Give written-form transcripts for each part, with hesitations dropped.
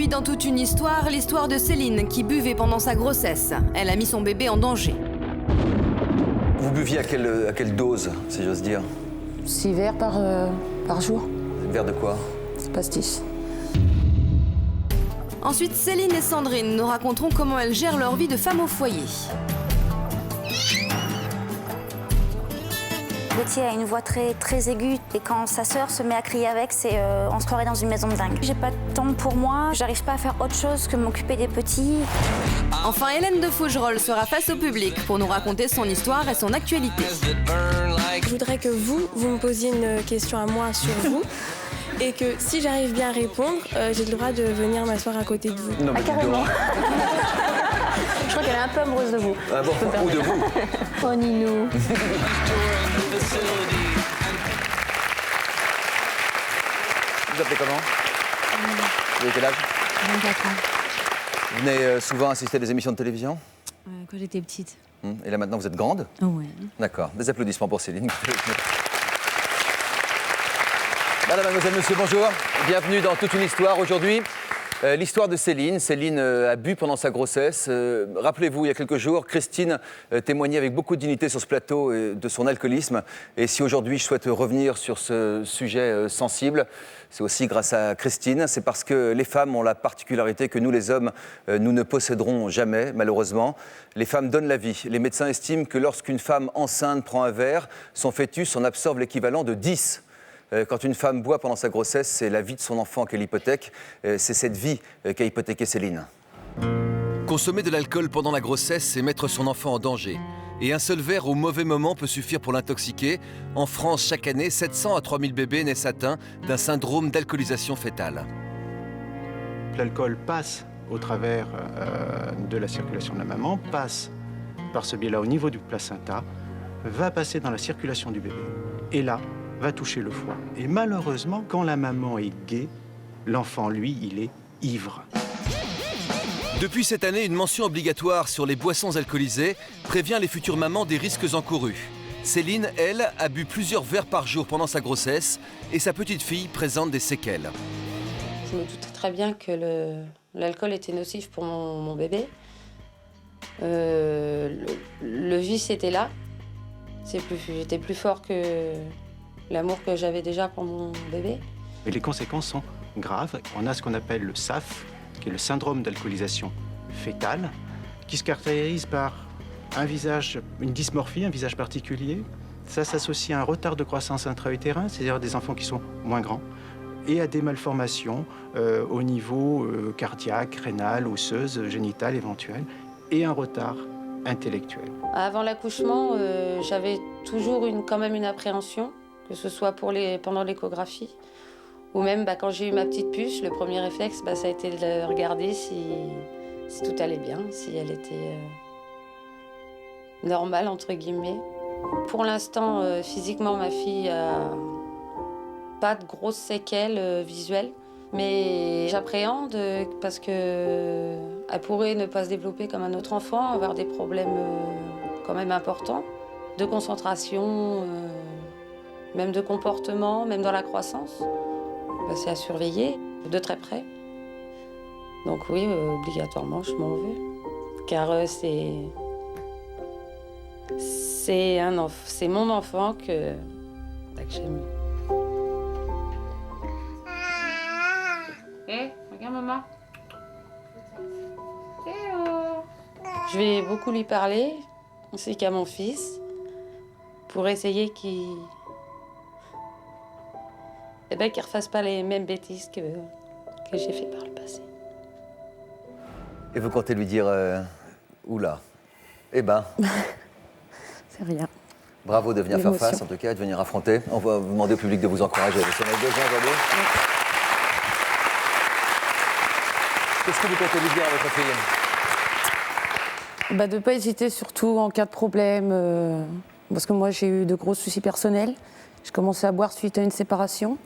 Aujourd'hui, dans toute une histoire, l'histoire de Céline qui buvait pendant sa grossesse. Elle a mis son bébé en danger. Vous buviez à quelle dose, si j'ose dire? 6 verres par jour. Verre de quoi? C'est pastis. Ensuite, Céline et Sandrine nous raconteront comment elles gèrent leur vie de femme au foyer. Gauthier a une voix très aiguë et quand sa sœur se met à crier avec, on se croirait dans une maison de dingue. J'ai pas de temps pour moi, j'arrive pas à faire autre chose que m'occuper des petits. Enfin, Hélène de Fougerolles sera face au public pour nous raconter son histoire et son actualité. Je voudrais que vous me posiez une question à moi sur vous. Et que si j'arrive bien à répondre, j'ai le droit de venir m'asseoir à côté de vous. Non, mais Carrément. Je crois qu'elle est un peu amoureuse de vous. Ah bon, ou de vous? Oh Ninou. Vous appelez comment? Vous avez quel âge? 24 ans, Vous venez souvent assister à des émissions de télévision? quand j'étais petite. Et là maintenant vous êtes grande? Ouais. D'accord. Des applaudissements pour Céline. Madame, mademoiselle, monsieur, bonjour. Bienvenue dans toute une histoire aujourd'hui. L'histoire de Céline. Céline a bu pendant sa grossesse. Rappelez-vous, il y a quelques jours, Christine témoignait avec beaucoup de dignité sur ce plateau de son alcoolisme. Et si aujourd'hui je souhaite revenir sur ce sujet sensible, c'est aussi grâce à Christine. C'est parce que les femmes ont la particularité que nous, les hommes, nous ne posséderons jamais, malheureusement. Les femmes donnent la vie. Les médecins estiment que lorsqu'une femme enceinte prend un verre, son fœtus en absorbe l'équivalent de 10. Quand une femme boit pendant sa grossesse, c'est la vie de son enfant qu'elle hypothèque. C'est cette vie qu'a hypothéquée Céline. Consommer de l'alcool pendant la grossesse, c'est mettre son enfant en danger. Et un seul verre au mauvais moment peut suffire pour l'intoxiquer. En France, chaque année, 700 à 3000 bébés naissent atteints d'un syndrome d'alcoolisation fœtale. L'alcool passe au travers de la circulation de la maman, passe par ce biais-là au niveau du placenta, va passer dans la circulation du bébé. Et là, va toucher le foie. Et malheureusement, quand la maman est gaie, l'enfant, lui, il est ivre. Depuis cette année, une mention obligatoire sur les boissons alcoolisées prévient les futures mamans des risques encourus. Céline, elle, a bu plusieurs verres par jour pendant sa grossesse et sa petite fille présente des séquelles. Je me doutais très bien que l'alcool était nocif pour mon bébé. Le vice était là. J'étais plus fort que l'amour que j'avais déjà pour mon bébé. Et les conséquences sont graves. On a ce qu'on appelle le SAF, qui est le syndrome d'alcoolisation fœtale, qui se caractérise par un visage, une dysmorphie, un visage particulier. Ça s'associe à un retard de croissance intra-utérin, c'est-à-dire des enfants qui sont moins grands, et à des malformations au niveau cardiaque, rénal, osseuse, génitale éventuelle, et un retard intellectuel. Avant l'accouchement, j'avais toujours quand même une appréhension, que ce soit pendant l'échographie, ou même quand j'ai eu ma petite puce, le premier réflexe, ça a été de regarder si tout allait bien, si elle était normale, entre guillemets. Pour l'instant, physiquement, ma fille n'a pas de grosses séquelles visuelles, mais j'appréhende parce qu'elle pourrait ne pas se développer comme un autre enfant, avoir des problèmes quand même importants, de concentration, même de comportement, même dans la croissance. C'est à surveiller de très près. Donc oui, obligatoirement, je m'en veux. Car c'est mon enfant que j'aime. Regarde maman. Je vais beaucoup lui parler, ainsi qu'à mon fils, pour essayer qu'il ne refasse pas les mêmes bêtises que j'ai fait par le passé. Et vous comptez lui dire oula, eh ben. C'est rien. Bravo de venir faire face, en tout cas, de venir affronter. On va vous demander au public de vous encourager. Vous en avez besoin aujourd'hui. Qu'est-ce que vous comptez lui dire à votre fille? De ne pas hésiter, surtout en cas de problème. Parce que moi, j'ai eu de gros soucis personnels. J'ai commencé à boire suite à une séparation.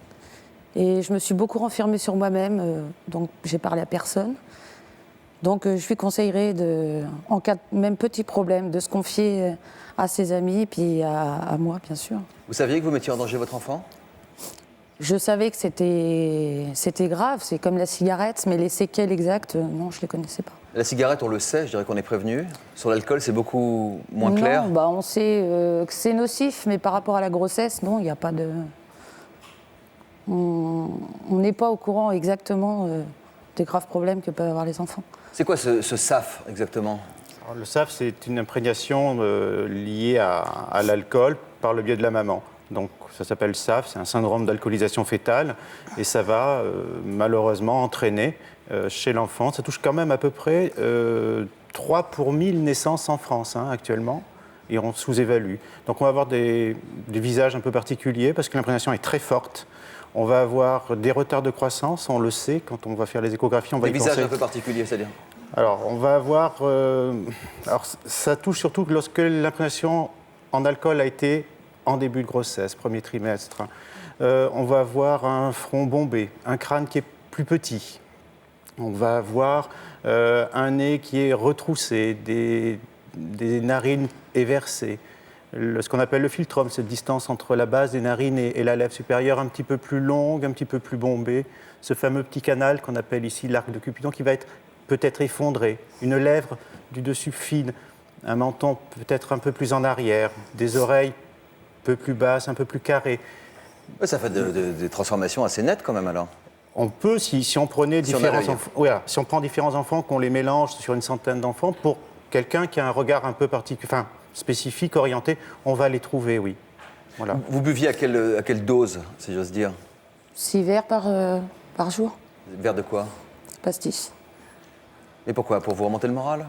Et je me suis beaucoup renfermée sur moi-même. Donc, j'ai parlé à personne. Donc, je lui conseillerais, en cas de même petit problème, de se confier à ses amis et puis à moi, bien sûr. Vous saviez que vous mettiez en danger votre enfant? Je savais que c'était grave, c'est comme la cigarette, mais les séquelles exactes, non, je ne les connaissais pas. La cigarette, on le sait, je dirais qu'on est prévenu. Sur l'alcool, c'est beaucoup moins clair. Non, on sait que c'est nocif, mais par rapport à la grossesse, non, il n'y a pas de... On n'est pas au courant exactement des graves problèmes que peuvent avoir les enfants. C'est quoi ce SAF exactement? Alors, le SAF, c'est une imprégnation liée à l'alcool par le biais de la maman. Donc ça s'appelle SAF, c'est un syndrome d'alcoolisation fétale, et ça va malheureusement entraîner chez l'enfant. Ça touche quand même à peu près 3 pour 1000 naissances en France actuellement, et on sous-évalue. Donc on va avoir des visages un peu particuliers parce que l'imprégnation est très forte. On va avoir des retards de croissance, on le sait, quand on va faire les échographies, on va y penser. Des visages un peu particuliers, c'est-à-dire? Alors, on va avoir... alors, ça touche surtout lorsque l'imprégnation en alcool a été en début de grossesse, premier trimestre. On va avoir un front bombé, un crâne qui est plus petit. On va avoir un nez qui est retroussé, des narines éversées. Ce qu'on appelle le philtrum, cette distance entre la base des narines et la lèvre supérieure un petit peu plus longue, un petit peu plus bombée. Ce fameux petit canal qu'on appelle ici l'arc de Cupidon qui va être peut-être effondré. Une lèvre du dessus fine, un menton peut-être un peu plus en arrière, des oreilles un peu plus basses, un peu plus carrées. Ouais, ça fait des transformations assez nettes quand même alors. On peut, si on prenait différents enfants, si on prend différents enfants, qu'on les mélange sur une centaine d'enfants, pour quelqu'un qui a un regard un peu particulier, enfin spécifique, orienté, on va les trouver, oui. Voilà. Vous buviez à quelle dose, si j'ose dire? 6 verres par jour. Verre de quoi? Pastis. Et pourquoi? Pour vous remonter le moral?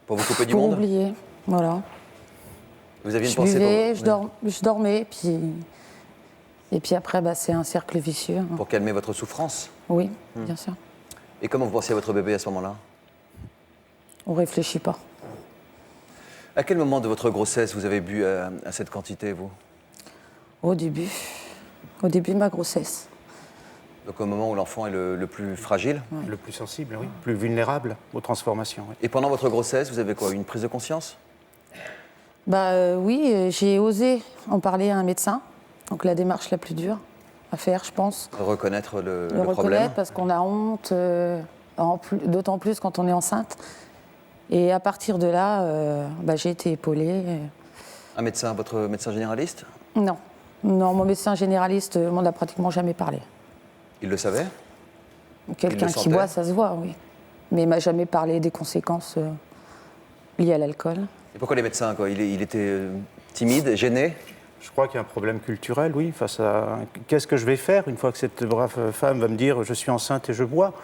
Pour vous couper du Pour monde? oublier, voilà. Vous aviez une Je pensée buvais, pour... je dormais, et puis après, c'est un cercle vicieux. Pour calmer votre souffrance? Oui, bien sûr. Et comment vous pensiez à votre bébé à ce moment-là? On ne réfléchit pas. À quel moment de votre grossesse vous avez bu à cette quantité, vous? Au début de ma grossesse. Donc au moment où l'enfant est le plus fragile? Ouais. Le plus sensible, oui. Plus vulnérable aux transformations. Oui. Et pendant votre grossesse, vous avez quoi? Une prise de conscience? Oui, j'ai osé en parler à un médecin. Donc la démarche la plus dure à faire, je pense. Reconnaître le reconnaître problème? parce qu'on a honte, d'autant plus quand on est enceinte. Et à partir de là, j'ai été épaulée. Un médecin, votre médecin généraliste? Non, mon médecin généraliste m'en a pratiquement jamais parlé. Il le savait? Quelqu'un qui boit, ça se voit, oui. Mais il m'a jamais parlé des conséquences liées à l'alcool. Et pourquoi les médecins, quoi? Il était timide, gêné? Je crois qu'il y a un problème culturel, oui, face à qu'est-ce que je vais faire une fois que cette brave femme va me dire je suis enceinte et je bois.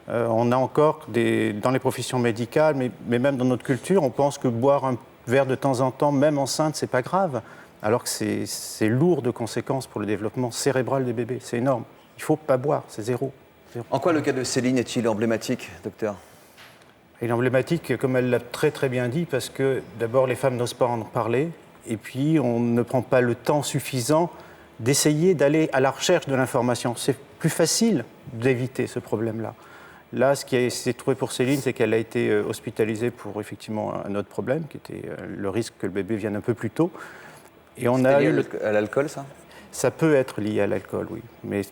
On a encore dans les professions médicales, mais même dans notre culture, on pense que boire un verre de temps en temps, même enceinte, c'est pas grave, alors que c'est lourd de conséquences pour le développement cérébral des bébés. C'est énorme. Il faut pas boire, c'est zéro. En quoi le cas de Céline est-il emblématique, docteur? Il est emblématique, comme elle l'a très très bien dit, parce que d'abord les femmes n'osent pas en parler, et puis on ne prend pas le temps suffisant d'essayer d'aller à la recherche de l'information. C'est plus facile d'éviter ce problème-là. Là, ce qui s'est trouvé pour Céline, c'est qu'elle a été hospitalisée pour effectivement un autre problème, qui était le risque que le bébé vienne un peu plus tôt. Et on a eu à l'alcool, ça? Ça peut être lié à l'alcool, oui. Mais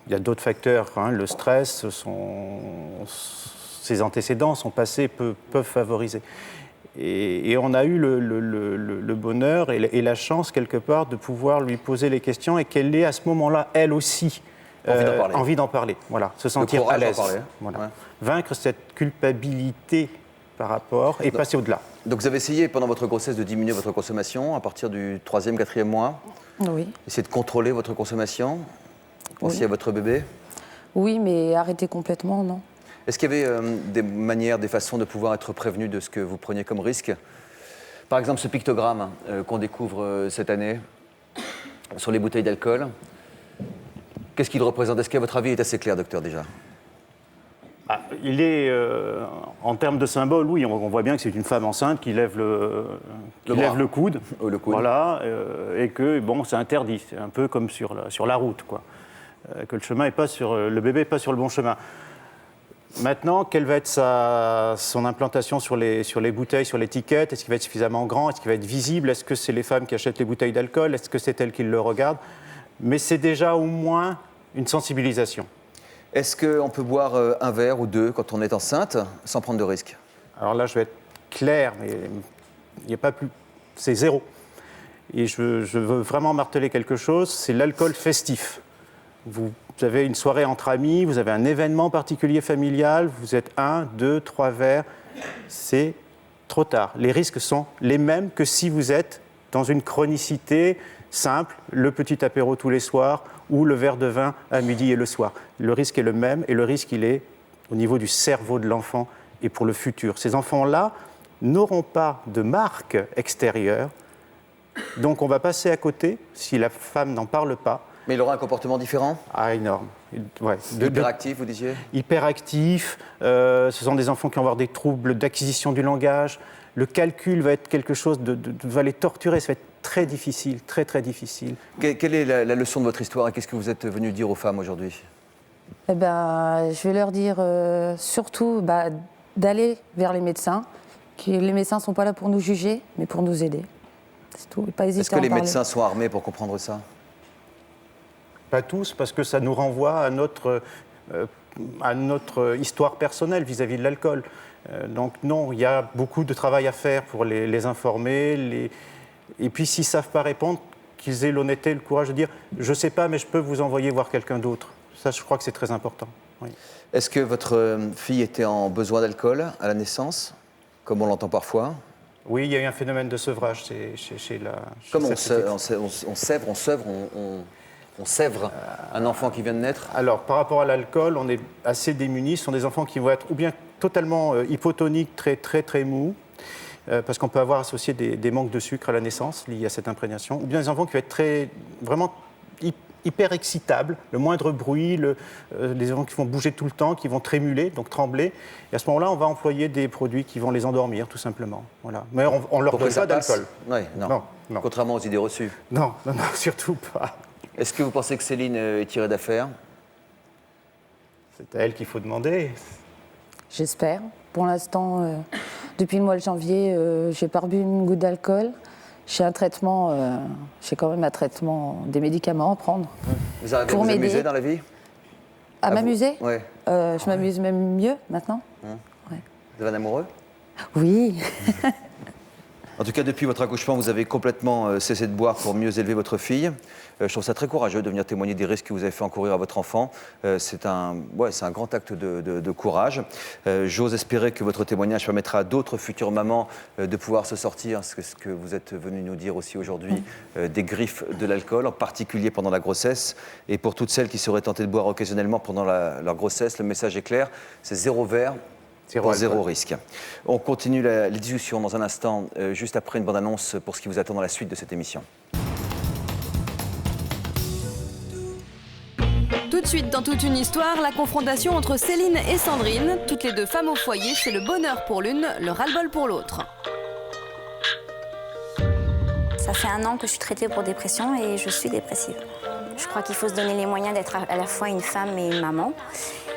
il y a d'autres facteurs. Le stress, ses antécédents, son passé peuvent favoriser. Et on a eu le bonheur et la chance, quelque part, de pouvoir lui poser les questions et qu'elle ait à ce moment-là, elle aussi, envie d'en parler. Voilà, se sentir à l'aise. Voilà. Ouais. Vaincre cette culpabilité par rapport et passer au-delà. Donc vous avez essayé pendant votre grossesse de diminuer votre consommation à partir du 3e, 4e mois? Oui. Essayer de contrôler votre consommation? Vous pensiez à votre bébé? Oui, mais arrêter complètement, non. Est-ce qu'il y avait des manières, des façons de pouvoir être prévenu de ce que vous preniez comme risque? Par exemple, ce pictogramme qu'on découvre cette année sur les bouteilles d'alcool. Qu'est-ce qu'il représente? Est-ce qu'à votre avis, il est assez clair, docteur, déjà? Il est, en termes de symbole, oui, on voit bien que c'est une femme enceinte qui lève le coude. Le coude. Voilà, et que, bon, c'est interdit. C'est un peu comme sur la route, quoi. Que le bébé n'est pas sur le bon chemin. Maintenant, quelle va être son implantation sur les bouteilles, sur l'étiquette? Est-ce qu'il va être suffisamment grand? Est-ce qu'il va être visible? Est-ce que c'est les femmes qui achètent les bouteilles d'alcool? Est-ce que c'est elles qui le regardent? mais c'est déjà au moins une sensibilisation. Est-ce qu'on peut boire un verre ou deux quand on est enceinte sans prendre de risque? Alors là, je vais être clair, mais il n'y a pas plus... C'est 0. Et je veux vraiment marteler quelque chose, c'est l'alcool festif. Vous avez une soirée entre amis, vous avez un événement particulier familial, vous êtes 1, 2, 3 verres, c'est trop tard. Les risques sont les mêmes que si vous êtes dans une chronicité simple, le petit apéro tous les soirs ou le verre de vin à midi et le soir. Le risque est le même et le risque, il est au niveau du cerveau de l'enfant et pour le futur. Ces enfants-là n'auront pas de marque extérieure, donc on va passer à côté si la femme n'en parle pas. Mais il aura un comportement différent? Ah, énorme. Ouais. Hyperactif, vous disiez? Hyperactif, ce sont des enfants qui vont avoir des troubles d'acquisition du langage. Le calcul va être quelque chose va les torturer, ça va être très difficile, très très difficile. Quelle est la leçon de votre histoire et qu'est-ce que vous êtes venu dire aux femmes aujourd'hui? Eh ben, je vais leur dire surtout d'aller vers les médecins, que les médecins ne sont pas là pour nous juger, mais pour nous aider. C'est tout. Pas hésiter Est-ce que les médecins sont armés pour comprendre ça? Pas tous, parce que ça nous renvoie à notre histoire personnelle vis-à-vis de l'alcool. Donc non, il y a beaucoup de travail à faire pour les informer. Et puis s'ils ne savent pas répondre, qu'ils aient l'honnêteté, le courage de dire « je ne sais pas, mais je peux vous envoyer voir quelqu'un d'autre ». Ça, je crois que c'est très important. Oui. Est-ce que votre fille était en besoin d'alcool à la naissance, comme on l'entend parfois? Oui, il y a eu un phénomène de sevrage chez la... Comment on sèvre un enfant qui vient de naître? Alors, par rapport à l'alcool, on est assez démunis. Ce sont des enfants qui vont être ou bien totalement hypotoniques, très, très, très mous, parce qu'on peut avoir associé des manques de sucre à la naissance liés à cette imprégnation, ou bien des enfants qui vont être vraiment hyper excitables, le moindre bruit, des enfants qui vont bouger tout le temps, qui vont trémuler, donc trembler. Et à ce moment-là, on va employer des produits qui vont les endormir, tout simplement. Voilà. Mais on ne leur donne pas d'alcool. Oui, non. Contrairement aux idées reçues. Non, surtout pas. Est-ce que vous pensez que Céline est tirée d'affaire? C'est à elle qu'il faut demander. J'espère. Pour l'instant, depuis le mois de janvier, j'ai pas bu une goutte d'alcool. J'ai quand même un traitement, des médicaments à prendre. Vous arrivez à vous amuser dans la vie? À m'amuser? Oui. Je m'amuse même mieux maintenant. Ouais. Vous avez un amoureux? Oui. En tout cas, depuis votre accouchement, vous avez complètement cessé de boire pour mieux élever votre fille. Je trouve ça très courageux de venir témoigner des risques que vous avez fait encourir à votre enfant. C'est un grand acte de courage. J'ose espérer que votre témoignage permettra à d'autres futures mamans de pouvoir se sortir, ce que vous êtes venu nous dire aussi aujourd'hui, des griffes de l'alcool, en particulier pendant la grossesse. Et pour toutes celles qui seraient tentées de boire occasionnellement pendant leur grossesse, le message est clair, c'est 0 verre. Pour 0 risque. On continue la discussion dans un instant, juste après une bande-annonce pour ce qui vous attend dans la suite de cette émission. Tout de suite, dans toute une histoire, la confrontation entre Céline et Sandrine. Toutes les deux femmes au foyer, c'est le bonheur pour l'une, le ras-le-bol pour l'autre. Ça fait 1 an que je suis traitée pour dépression et je suis dépressive. Je crois qu'il faut se donner les moyens d'être à la fois une femme et une maman.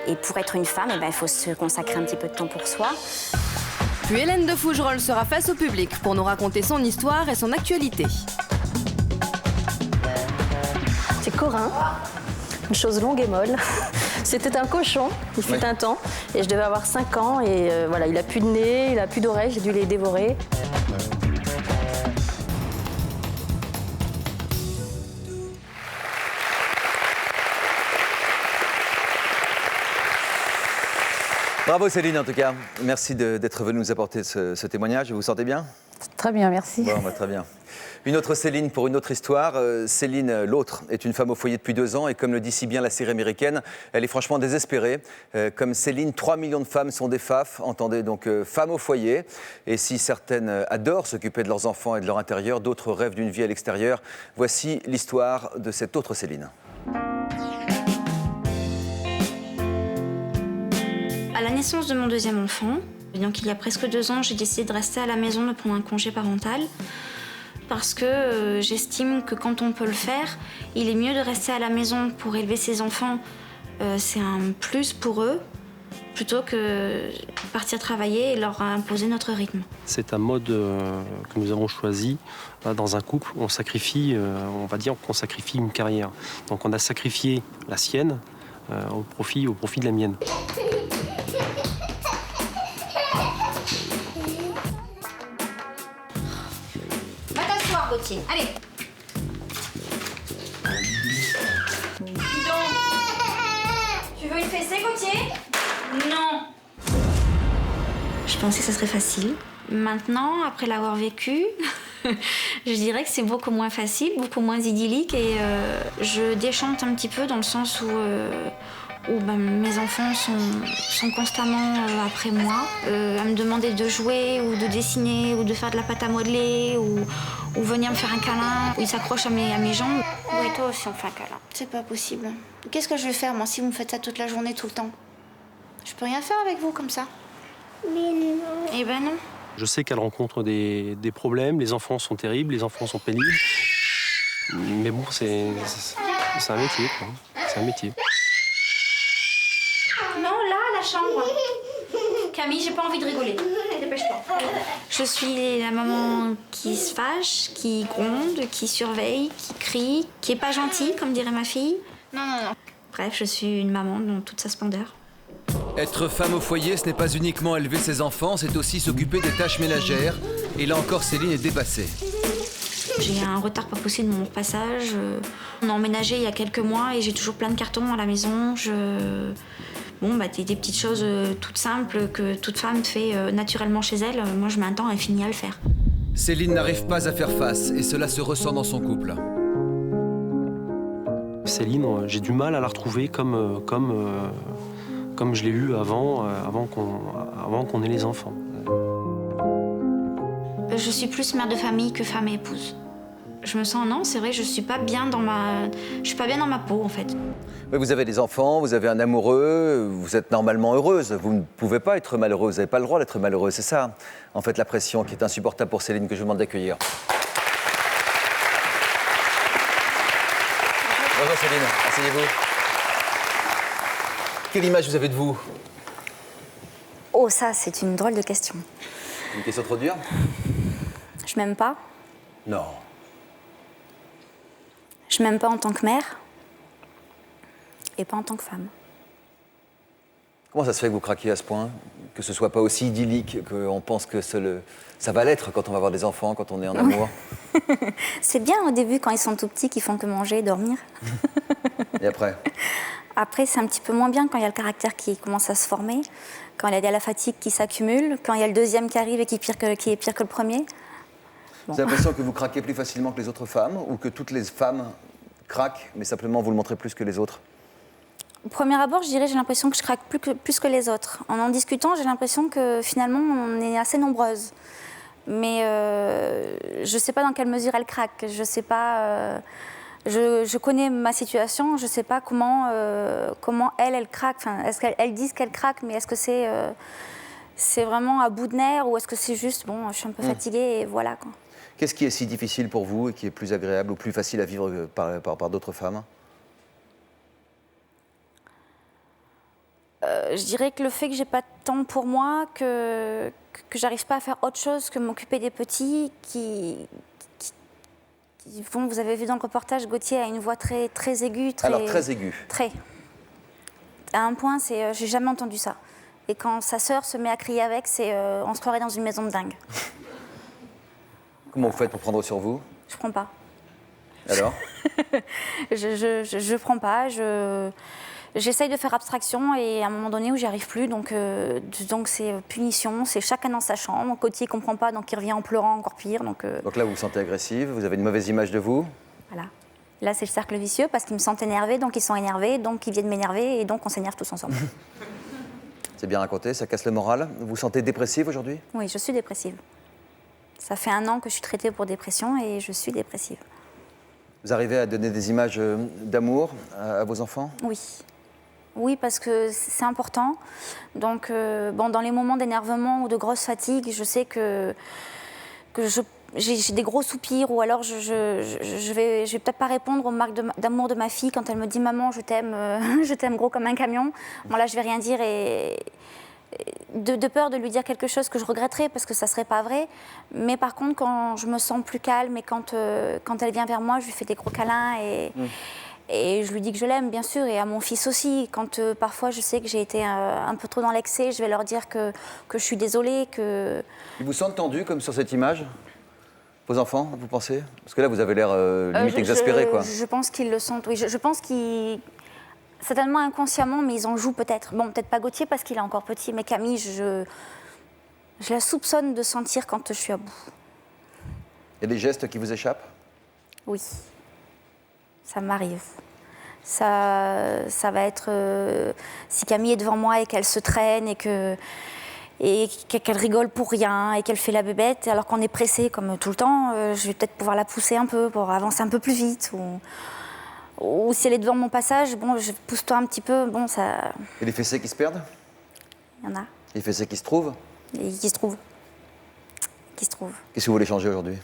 Et pour être une femme, il faut se consacrer un petit peu de temps pour soi. Puis Hélène de Fougerolles sera face au public pour nous raconter son histoire et son actualité. C'est Corin, une chose longue et molle. C'était un cochon, il fut un temps, et je devais avoir 5 ans, et voilà, il a plus de nez, il a plus d'oreilles, j'ai dû les dévorer. Bravo Céline en tout cas, merci d'être venue nous apporter ce témoignage. Vous vous sentez bien? Très bien, merci. Bon, très bien. Une autre Céline pour une autre histoire. Céline, l'autre, est une femme au foyer depuis 2 ans et comme le dit si bien la série américaine, elle est franchement désespérée. Comme Céline, 3 millions de femmes sont des FAF, entendez donc femmes au foyer. Et si certaines adorent s'occuper de leurs enfants et de leur intérieur, d'autres rêvent d'une vie à l'extérieur. Voici l'histoire de cette autre Céline. À la naissance de mon 2e enfant, donc il y a presque 2 ans, j'ai décidé de rester à la maison, de prendre un congé parental. Parce que j'estime que quand on peut le faire, il est mieux de rester à la maison pour élever ses enfants. C'est un plus pour eux. plutôt que partir travailler et leur imposer notre rythme. C'est un mode que nous avons choisi. Dans un couple, on sacrifie, on va dire qu'on sacrifie une carrière. Donc on a sacrifié la sienne au profit de la mienne. Va t'asseoir, Gauthier. Allez. Tu veux une fessée, Gauthier? Non. Je pensais que ce serait facile. Maintenant, après l'avoir vécu, je dirais que c'est beaucoup moins facile, beaucoup moins idyllique et je déchante un petit peu dans le sens où mes enfants sont constamment après moi, à me demander de jouer ou de dessiner ou de faire de la pâte à modeler ou venir me faire un câlin, ou ils s'accrochent à mes jambes. Oui, toi aussi on fait un câlin. C'est pas possible. Qu'est-ce que je vais faire moi si vous me faites ça toute la journée, tout le temps? Je peux rien faire avec vous comme ça. Mais non. Eh ben non. Je sais qu'elle rencontre des problèmes, les enfants sont terribles, les enfants sont pénibles. Mais bon, c'est un métier, quoi. C'est un métier. Non, là, la chambre. Camille, j'ai pas envie de rigoler. Dépêche-toi. Je suis la maman qui se fâche, qui gronde, qui surveille, qui crie, qui est pas gentille, comme dirait ma fille. Non. Bref, je suis une maman dans toute sa splendeur. Être femme au foyer, ce n'est pas uniquement élever ses enfants, c'est aussi s'occuper des tâches ménagères. Et là encore, Céline est dépassée. J'ai un retard pas possible de mon passage. On a emménagé il y a quelques mois et j'ai toujours plein de cartons à la maison. Des petites choses toutes simples que toute femme fait naturellement chez elle. Moi, je mets un temps infini à le faire. Céline n'arrive pas à faire face et cela se ressent dans son couple. Céline, j'ai du mal à la retrouver comme je l'ai eu avant qu'on ait les enfants. Je suis plus mère de famille que femme et épouse. Je me sens, non, c'est vrai, je suis pas bien dans ma peau, en fait. Oui, vous avez des enfants, vous avez un amoureux, vous êtes normalement heureuse. Vous ne pouvez pas être malheureuse, vous n'avez pas le droit d'être malheureuse, c'est ça, en fait, la pression qui est insupportable pour Céline, que je vous demande d'accueillir. Bonjour Céline, asseyez-vous. Quelle image vous avez de vous? Oh, ça, c'est une drôle de question. Une question trop dure? Je m'aime pas. Non. Je m'aime pas en tant que mère et pas en tant que femme. Comment ça se fait que vous craquiez à ce point? Que ce soit pas aussi idyllique qu'on pense que ça va l'être quand on va avoir des enfants, quand on est en amour? C'est bien au début quand ils sont tout petits, qu'ils font que manger et dormir. Et après? Après, c'est un petit peu moins bien quand il y a le caractère qui commence à se former, quand il y a la fatigue qui s'accumule, quand il y a le deuxième qui arrive et qui est pire que le premier. Bon. Vous avez l'impression que vous craquez plus facilement que les autres femmes ou que toutes les femmes craquent, mais simplement vous le montrez plus que les autres? Au premier abord, je dirais j'ai l'impression que je craque plus que les autres. En discutant, j'ai l'impression que finalement, on est assez nombreuses. Mais je ne sais pas dans quelle mesure elles craquent. Je sais pas... Je connais ma situation, je ne sais pas comment elles craquent. Enfin, est-ce qu'elles disent qu'elles craquent, mais est-ce que c'est vraiment à bout de nerfs ou est-ce que c'est juste, bon, je suis un peu fatiguée et voilà, quoi. Qu'est-ce qui est si difficile pour vous et qui est plus agréable ou plus facile à vivre par d'autres femmes? Je dirais que le fait que j'ai pas de temps pour moi, que j'arrive pas à faire autre chose que m'occuper des petits vous avez vu dans le reportage, Gauthier a une voix très, très aiguë. Alors, très aiguë. Très. À un point, j'ai jamais entendu ça. Et quand sa sœur se met à crier avec, on se croirait dans une maison de dingue. Comment vous faites pour prendre sur vous? Je prends pas. Alors? je prends pas. J'essaye de faire abstraction et à un moment donné où j'y arrive plus, donc c'est punition, c'est chacun dans sa chambre. Gauthier ne comprend pas, donc il revient en pleurant encore pire. Donc là, vous vous sentez agressive, vous avez une mauvaise image de vous? Voilà. Là, c'est le cercle vicieux parce qu'ils me sentent énervée, donc ils sont énervés, donc ils viennent m'énerver et donc on s'énerve tous ensemble. C'est bien raconté, ça casse le moral. Vous vous sentez dépressive aujourd'hui? Oui, je suis dépressive. Ça fait 1 an que je suis traitée pour dépression et je suis dépressive. Vous arrivez à donner des images d'amour à vos enfants? Oui. Oui, parce que c'est important. Donc, dans les moments d'énervement ou de grosse fatigue, je sais que je j'ai des gros soupirs, ou alors je vais peut-être pas répondre aux marques d'amour de ma fille quand elle me dit « Maman, je t'aime je t'aime gros comme un camion ». Bon, là, je vais rien dire et de peur de lui dire quelque chose que je regretterais parce que ça serait pas vrai. Mais par contre, quand je me sens plus calme et quand elle vient vers moi, je lui fais des gros câlins et je lui dis que je l'aime, bien sûr, et à mon fils aussi. Quand parfois je sais que j'ai été un peu trop dans l'excès, je vais leur dire que je suis désolée, que... Ils vous sentent tendu comme sur cette image, vos enfants, vous pensez? Parce que là, vous avez l'air limite exaspéré, quoi. Je pense qu'ils le sentent, oui. Je pense qu'ils... Certainement inconsciemment, mais ils en jouent peut-être. Bon, peut-être pas Gauthier parce qu'il est encore petit, mais Camille, je la soupçonne de sentir quand je suis à bout. Il y a des gestes qui vous échappent? Oui, ça m'arrive. Ça va être... si Camille est devant moi et qu'elle se traîne et qu'elle rigole pour rien et qu'elle fait la bébête, alors qu'on est pressé comme tout le temps, je vais peut-être pouvoir la pousser un peu pour avancer un peu plus vite. Ou si elle est devant mon passage, bon, je pousse-toi un petit peu, bon, ça... Et les fessées qui se perdent? Il y en a. Les fessées qui se trouvent? Et qui se trouvent. Qu'est-ce que vous voulez changer aujourd'hui?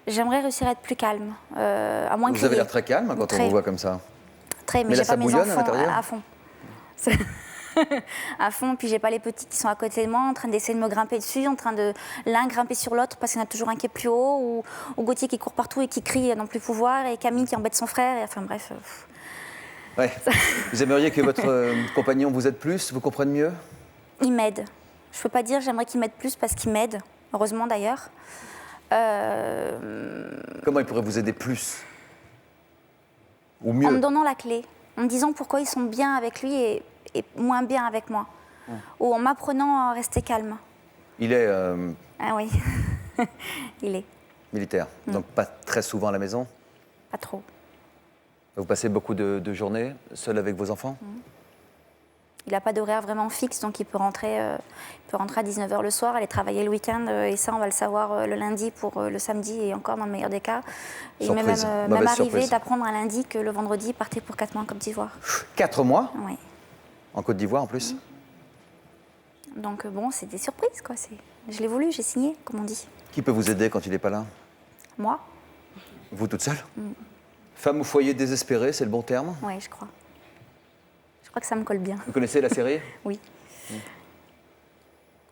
J'aimerais réussir à être plus calme, à moins Vous avez l'air très calme quand on vous voit comme ça. Très, mais j'ai pas mes enfants à fond. À fond, puis j'ai pas les petits qui sont à côté de moi en train d'essayer de me grimper dessus, en train de l'un grimper sur l'autre parce qu'il y en a toujours un qui est plus haut, ou Gauthier qui court partout et qui crie à n'en plus pouvoir, et Camille qui embête son frère, et enfin bref. Ouais. Vous aimeriez que votre compagnon vous aide plus, vous comprenne mieux? Il m'aide. Je peux pas dire j'aimerais qu'il m'aide plus parce qu'il m'aide, heureusement d'ailleurs. Comment il pourrait vous aider plus? Ou mieux? En me donnant la clé, en me disant pourquoi ils sont bien avec lui et moins bien avec moi. Ou en m'apprenant à rester calme. Il est... Ah oui, il est. Militaire, donc pas très souvent à la maison? Pas trop. Vous passez beaucoup de journées seul avec vos enfants? Il n'a pas d'horaire vraiment fixe, donc il peut rentrer à 19h le soir, aller travailler le week-end, et ça, on va le savoir le lundi pour le samedi, et encore dans le meilleur des cas. Et il m'est même arrivé d'apprendre un lundi que le vendredi, il partait pour 4 mois en Côte d'Ivoire. 4 mois? Oui. En Côte d'Ivoire, en plus? Donc bon, c'est des surprises, quoi. Je l'ai voulu, j'ai signé, comme on dit. Qui peut vous aider quand il n'est pas là? Moi. Vous toute seule? Femme au foyer désespérée, c'est le bon terme? Oui, je crois. Je crois que ça me colle bien. Vous connaissez la série? Oui.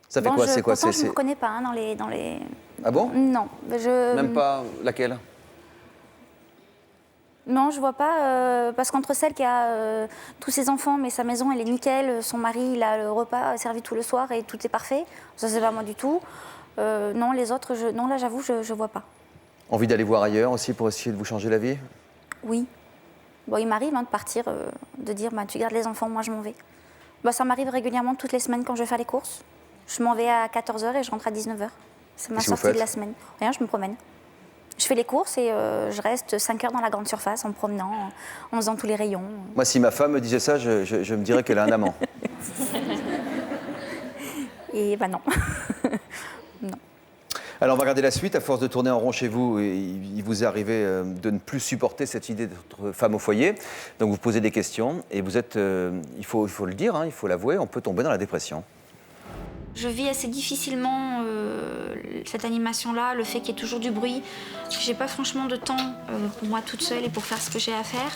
Ça fait quoi? C'est quoi? Pourtant, je ne me connais pas hein, dans les... Ah bon? Non. Même pas laquelle? Non, je vois pas, parce qu'entre celle qui a tous ses enfants, mais sa maison, elle est nickel, son mari, il a le repas servi tout le soir et tout est parfait, ça, c'est pas moi du tout. Non, les autres, non, là, j'avoue, je vois pas. Envie d'aller voir ailleurs aussi pour essayer de vous changer la vie? Oui. Bon, il m'arrive de partir, de dire tu gardes les enfants, moi je m'en vais. Ça m'arrive régulièrement toutes les semaines quand je vais faire les courses. Je m'en vais à 14h et je rentre à 19h. C'est ma sortie de la semaine. Rien, je me promène. Je fais les courses et je reste 5 heures dans la grande surface en me promenant, en faisant tous les rayons. Moi, si ma femme me disait ça, je me dirais qu'elle a un amant. Et non. Non. Alors, on va regarder la suite. À force de tourner en rond chez vous, il vous est arrivé de ne plus supporter cette idée d'être femme au foyer. Donc, vous posez des questions et vous êtes, il faut le dire, hein, il faut l'avouer, on peut tomber dans la dépression. Je vis assez difficilement cette animation-là, le fait qu'il y ait toujours du bruit. J'ai pas franchement de temps pour moi toute seule et pour faire ce que j'ai à faire.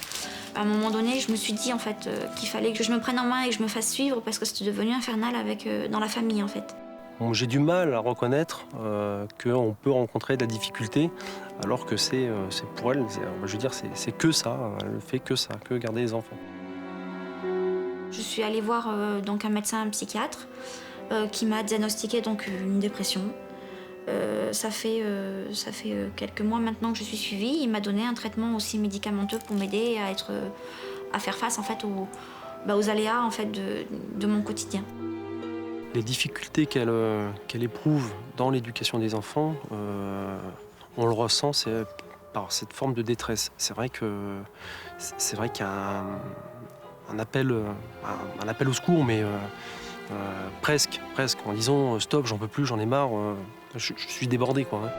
À un moment donné, je me suis dit en fait qu'il fallait que je me prenne en main et que je me fasse suivre parce que c'était devenu infernal dans la famille en fait. J'ai du mal à reconnaître qu'on peut rencontrer de la difficulté alors que c'est pour elle, je veux dire, c'est que ça, elle fait que ça, que garder les enfants. Je suis allée voir donc un médecin, un psychiatre qui m'a diagnostiqué donc une dépression. Ça fait quelques mois maintenant que je suis suivie. Il m'a donné un traitement aussi médicamenteux pour m'aider à faire face en fait aux aléas en fait de mon quotidien. Les difficultés qu'elle éprouve dans l'éducation des enfants, on le ressent par cette forme de détresse. C'est vrai qu'il y a un appel au secours, mais presque, en disant stop, j'en peux plus, j'en ai marre, je suis débordé, quoi.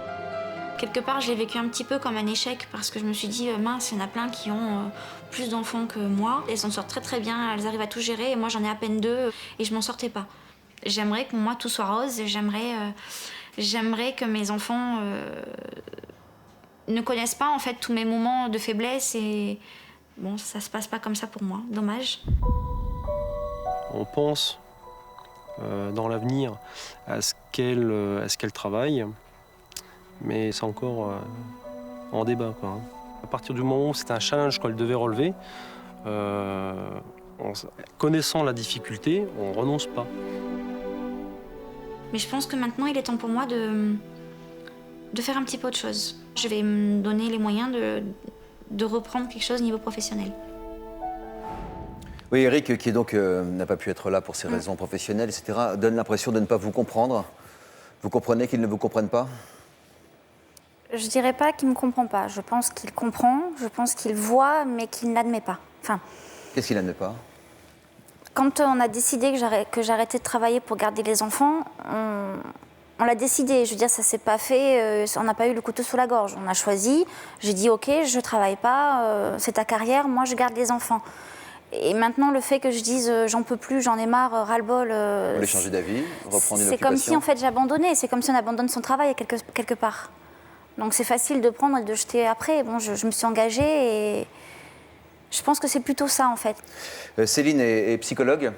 Quelque part, je l'ai vécu un petit peu comme un échec parce que je me suis dit mince, il y en a plein qui ont plus d'enfants que moi. Elles s'en sortent très très bien, elles arrivent à tout gérer et moi j'en ai à peine 2 et je m'en sortais pas. J'aimerais que moi tout soit rose, j'aimerais J'aimerais que mes enfants ne connaissent pas en fait tous mes moments de faiblesse et bon, ça se passe pas comme ça pour moi, dommage. On pense dans l'avenir à ce qu'elle travaille, mais c'est encore en débat, quoi. À partir du moment où c'est un challenge qu'elle devait relever, en connaissant la difficulté, on ne renonce pas. Mais je pense que maintenant, il est temps pour moi de faire un petit peu autre chose. Je vais me donner les moyens de reprendre quelque chose au niveau professionnel. Oui, Eric, qui donc n'a pas pu être là pour ses raisons professionnelles, etc., donne l'impression de ne pas vous comprendre. Vous comprenez qu'il ne vous comprenne pas? Je dirais pas qu'il ne me comprend pas. Je pense qu'il comprend, je pense qu'il voit, mais qu'il n'admet pas. Enfin, qu'est-ce qu'il n'admet pas? Quand on a décidé que j'arrêtais de travailler pour garder les enfants, on l'a décidé. Je veux dire, ça s'est pas fait, on n'a pas eu le couteau sous la gorge. On a choisi, j'ai dit ok, je travaille pas, c'est ta carrière, moi je garde les enfants. Et maintenant, le fait que je dise j'en peux plus, j'en ai marre, ras-le-bol. Vous voulez changer d'avis, reprendre une occupation? C'est comme si en fait j'abandonnais, c'est comme si on abandonne son travail quelque part. Donc c'est facile de prendre et de jeter après. Bon, je me suis engagée et je pense que c'est plutôt ça en fait. Céline est psychologue.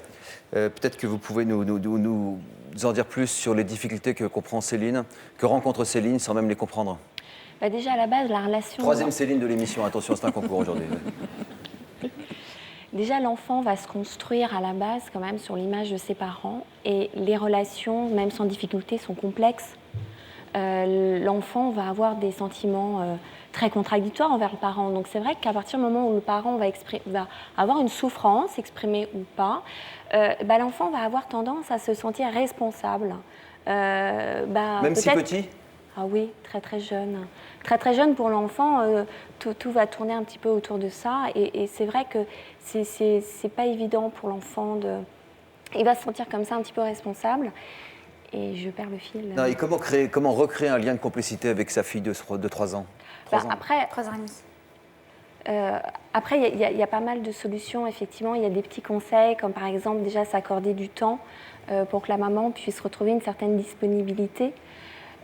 Peut-être que vous pouvez nous en dire plus sur les difficultés que comprend Céline, que rencontre Céline sans même les comprendre. Bah déjà à la base, la relation... Troisième Céline de l'émission, attention, c'est un concours aujourd'hui. Déjà, l'enfant va se construire à la base quand même sur l'image de ses parents et les relations, même sans difficulté, sont complexes. L'enfant va avoir des sentiments très contradictoires envers le parent. Donc c'est vrai qu'à partir du moment où le parent va avoir une souffrance, exprimée ou pas, l'enfant va avoir tendance à se sentir responsable. Même si petit? Ah oui, très très jeune. Très très jeune pour l'enfant, tout va tourner un petit peu autour de ça. Et c'est vrai que c'est pas évident pour l'enfant de... Il va se sentir comme ça un petit peu responsable. Et je perds le fil. Non, et comment recréer un lien de complicité avec sa fille de 3 ans? Après, 3 ans et demi. Après, il y a pas mal de solutions, effectivement. Il y a des petits conseils, comme par exemple déjà s'accorder du temps pour que la maman puisse retrouver une certaine disponibilité.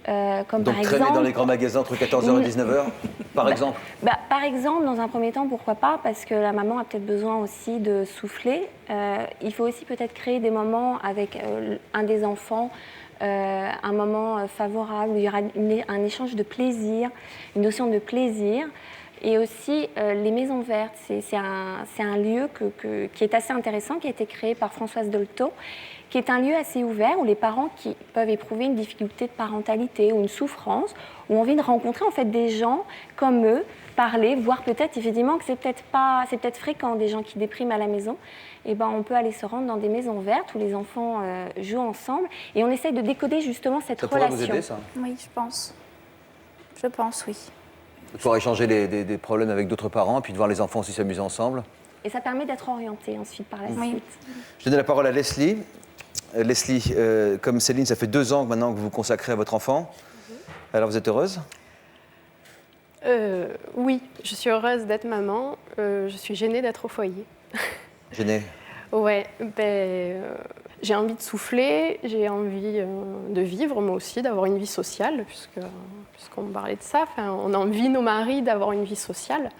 Donc traîner dans les grands magasins entre 14h et 19h, par exemple? Par exemple, dans un premier temps, pourquoi pas, parce que la maman a peut-être besoin aussi de souffler. Il faut aussi peut-être créer des moments avec un des enfants, un moment favorable où il y aura un échange de plaisir, une notion de plaisir. Et aussi les maisons vertes, c'est un lieu qui est assez intéressant, qui a été créé par Françoise Dolto, qui est un lieu assez ouvert où les parents qui peuvent éprouver une difficulté de parentalité ou une souffrance, ou envie de rencontrer en fait des gens comme eux, parler, voir peut-être effectivement que c'est peut-être fréquent des gens qui dépriment à la maison. Et on peut aller se rendre dans des maisons vertes où les enfants jouent ensemble et on essaye de décoder justement cette relation. Ça pourrait vous aider, ça? Oui, je pense. Je pense, oui. Pour échanger des problèmes avec d'autres parents, puis de voir les enfants aussi s'amuser ensemble. Et ça permet d'être orienté ensuite par la suite. Je donne la parole à Leslie. Leslie, comme Céline, ça fait 2 ans maintenant que vous vous consacrez à votre enfant. Alors vous êtes heureuse? Oui, je suis heureuse d'être maman. Je suis gênée d'être au foyer. Gênée? Ouais, j'ai envie de souffler, j'ai envie de vivre moi aussi, d'avoir une vie sociale, puisqu'on parlait de ça. Enfin, on envie, nos maris, d'avoir une vie sociale,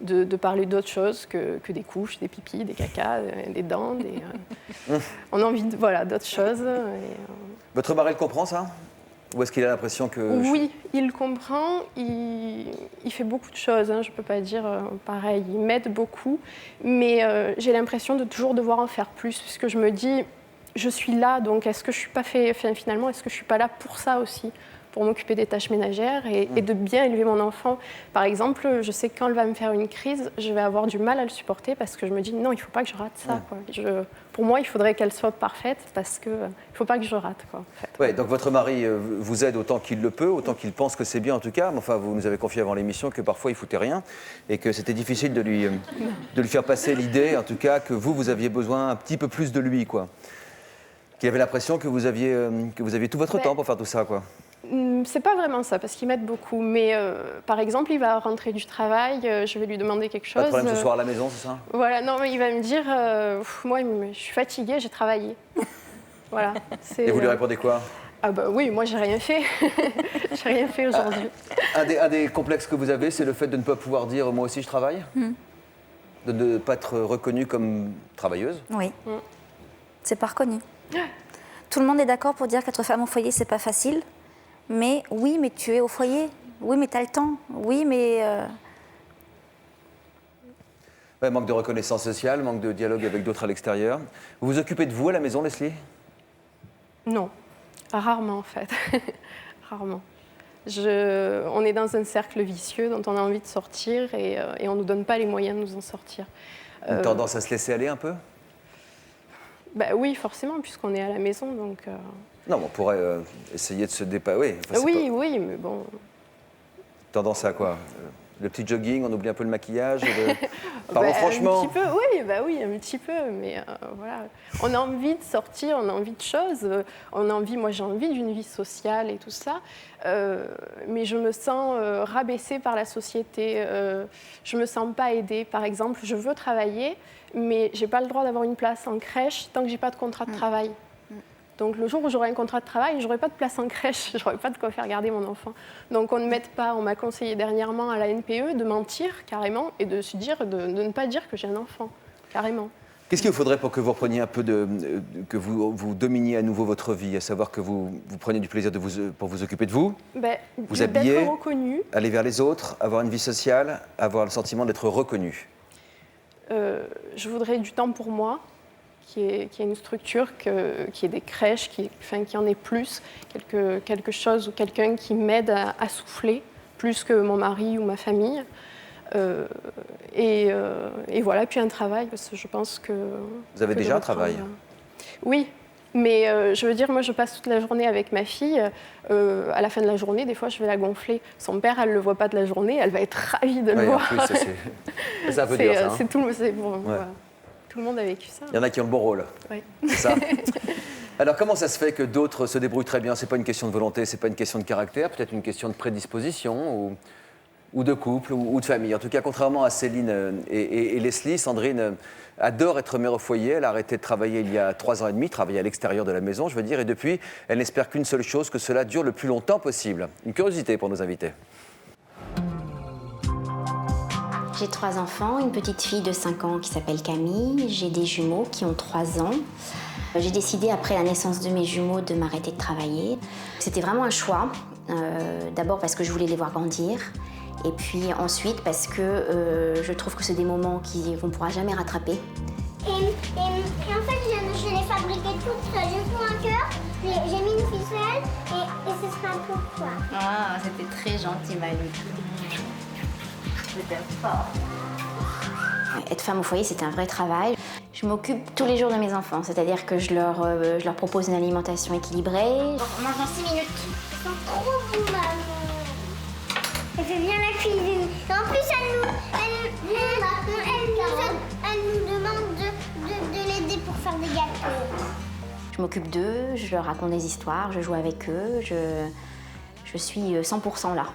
de parler d'autres choses que des couches, des pipis, des cacas, des dents. On a envie d'autres choses. Votre mari le comprend, ça? Ou est-ce qu'il a l'impression que... Oui, il comprend, il fait beaucoup de choses, hein, je ne peux pas dire pareil, il m'aide beaucoup, mais j'ai l'impression de toujours devoir en faire plus, puisque je me dis, je suis là, donc est-ce que je suis pas finalement, est-ce que je ne suis pas là pour ça aussi, pour m'occuper des tâches ménagères et de bien élever mon enfant. Par exemple, je sais que quand elle va me faire une crise, je vais avoir du mal à le supporter parce que je me dis, non, il ne faut pas que je rate ça. Quoi. Pour moi, il faudrait qu'elle soit parfaite parce qu'il ne faut pas que je rate. Quoi, en fait. Ouais, donc votre mari vous aide autant qu'il le peut, autant qu'il pense que c'est bien en tout cas. Mais enfin, vous nous avez confié avant l'émission que parfois il ne foutait rien et que c'était difficile de lui faire passer l'idée, en tout cas, que vous aviez besoin un petit peu plus de lui, quoi. Qu'il avait l'impression que vous aviez tout votre temps pour faire tout ça, quoi. C'est pas vraiment ça, parce qu'il m'aide beaucoup. Mais par exemple, il va rentrer du travail, je vais lui demander quelque chose. Pas de problème ce soir à la maison, c'est ça? Voilà, non, mais il va me dire, moi, je suis fatiguée, j'ai travaillé. Voilà. Et vous lui répondez quoi? Ah bah oui, moi j'ai rien fait. J'ai rien fait aujourd'hui. Un des complexes que vous avez, c'est le fait de ne pas pouvoir dire « moi aussi je travaille », de ne pas être reconnue comme travailleuse. Oui, c'est pas reconnu. Tout le monde est d'accord pour dire qu'être femme au foyer, c'est pas facile. Mais oui, mais tu es au foyer. Oui, mais tu as le temps. Oui, mais... Ouais, manque de reconnaissance sociale, manque de dialogue avec d'autres à l'extérieur. Vous vous occupez de vous à la maison, Leslie? Non, rarement en fait. Rarement. On est dans un cercle vicieux dont on a envie de sortir et on ne nous donne pas les moyens de nous en sortir. Une tendance à se laisser aller un peu? Bah oui, forcément, puisqu'on est à la maison, donc... Non, on pourrait essayer de se dépasser. Oui, oui, mais bon... Tendance à quoi? Le petit jogging, on oublie un peu le maquillage. Parlons franchement. Un petit peu, oui, un petit peu, mais voilà. On a envie de sortir, on a envie de choses, moi j'ai envie d'une vie sociale et tout ça, mais je me sens rabaissée par la société, je me sens pas aidée. Par exemple, je veux travailler, mais j'ai pas le droit d'avoir une place en crèche tant que j'ai pas de contrat de travail. Donc le jour où j'aurai un contrat de travail, j'aurai pas de place en crèche, j'aurai pas de quoi faire garder mon enfant. Donc on m'a conseillé dernièrement à la NPE de mentir carrément et de se dire de ne pas dire que j'ai un enfant, carrément. Qu'est-ce qu'il vous faudrait pour que vous repreniez un peu que vous dominiez à nouveau votre vie, à savoir que vous preniez du plaisir pour vous occuper de vous, vous habiller, aller vers les autres, avoir une vie sociale, avoir le sentiment d'être reconnu? Je voudrais du temps pour moi. Qui est une structure, qui est des crèches, qui en ait plus, quelque chose ou quelqu'un qui m'aide à souffler, plus que mon mari ou ma famille. Et voilà, puis un travail, parce que je pense que... Vous avez déjà un travail? Oui, mais je veux dire, moi je passe toute la journée avec ma fille. À la fin de la journée, des fois je vais la gonfler. Son père, elle ne le voit pas de la journée, elle va être ravie de le voir. En plus, c'est un peu dur, ça. Hein. C'est tout, c'est bon. Ouais. Voilà. Tout le monde a vécu ça. Il y en a qui ont le bon rôle. Oui. C'est ça. Alors, comment ça se fait que d'autres se débrouillent très bien? C'est pas une question de volonté, c'est pas une question de caractère, peut-être une question de prédisposition ou de couple ou de famille. En tout cas, contrairement à Céline et Leslie, Sandrine adore être mère au foyer. Elle a arrêté de travailler il y a 3 ans et demi, travailler à l'extérieur de la maison, je veux dire, et depuis, elle n'espère qu'une seule chose, que cela dure le plus longtemps possible. Une curiosité pour nos invités. J'ai 3 enfants, une petite fille de 5 ans qui s'appelle Camille, j'ai des jumeaux qui ont 3 ans. J'ai décidé après la naissance de mes jumeaux de m'arrêter de travailler. C'était vraiment un choix, d'abord parce que je voulais les voir grandir, et puis ensuite parce que je trouve que c'est des moments qu'on ne pourra jamais rattraper. Et en fait, je l'ai fabriqué toute seule. J'ai fait un cœur, j'ai mis une ficelle et ce sera pour toi. Ah, c'était très gentil, Malou. Être femme au foyer, c'est un vrai travail. Je m'occupe tous les jours de mes enfants, c'est-à-dire que je leur propose une alimentation équilibrée. On mange dans 6 minutes. Ils sont trop bons, maman. Elle fait bien la cuisine. Et en plus, elle nous demande de l'aider pour faire des gâteaux. Je m'occupe d'eux, je leur raconte des histoires, je joue avec eux, je suis 100% là.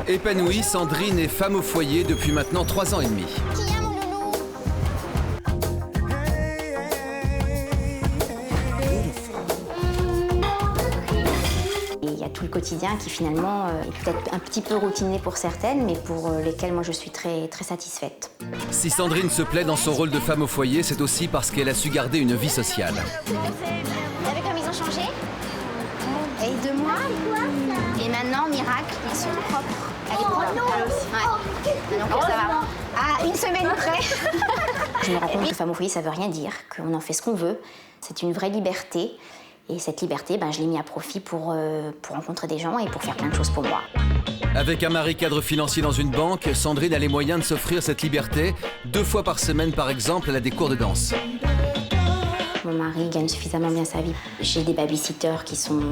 Épanouie, Sandrine est femme au foyer depuis maintenant 3 ans et demi. Et il y a tout le quotidien qui finalement est peut-être un petit peu routiné pour certaines, mais pour lesquelles moi je suis très, très satisfaite. Si Sandrine se plaît dans son rôle de femme au foyer, c'est aussi parce qu'elle a su garder une vie sociale. Vous avez comme ils ont changé? Et 2 mois. Et maintenant, miracle, ils sont propres. Elle est propre, elle aussi. Ouais. Donc ça va. À 1 semaine près. Je me rends compte que femme au foyer, ça veut rien dire, qu'on en fait ce qu'on veut. C'est une vraie liberté. Et cette liberté, je l'ai mis à profit pour rencontrer des gens et pour faire plein de choses pour moi. Avec un mari cadre financier dans une banque, Sandrine a les moyens de s'offrir cette liberté. 2 fois par semaine, par exemple, elle a des cours de danse. Mon mari gagne suffisamment bien sa vie. J'ai des babysitters qui sont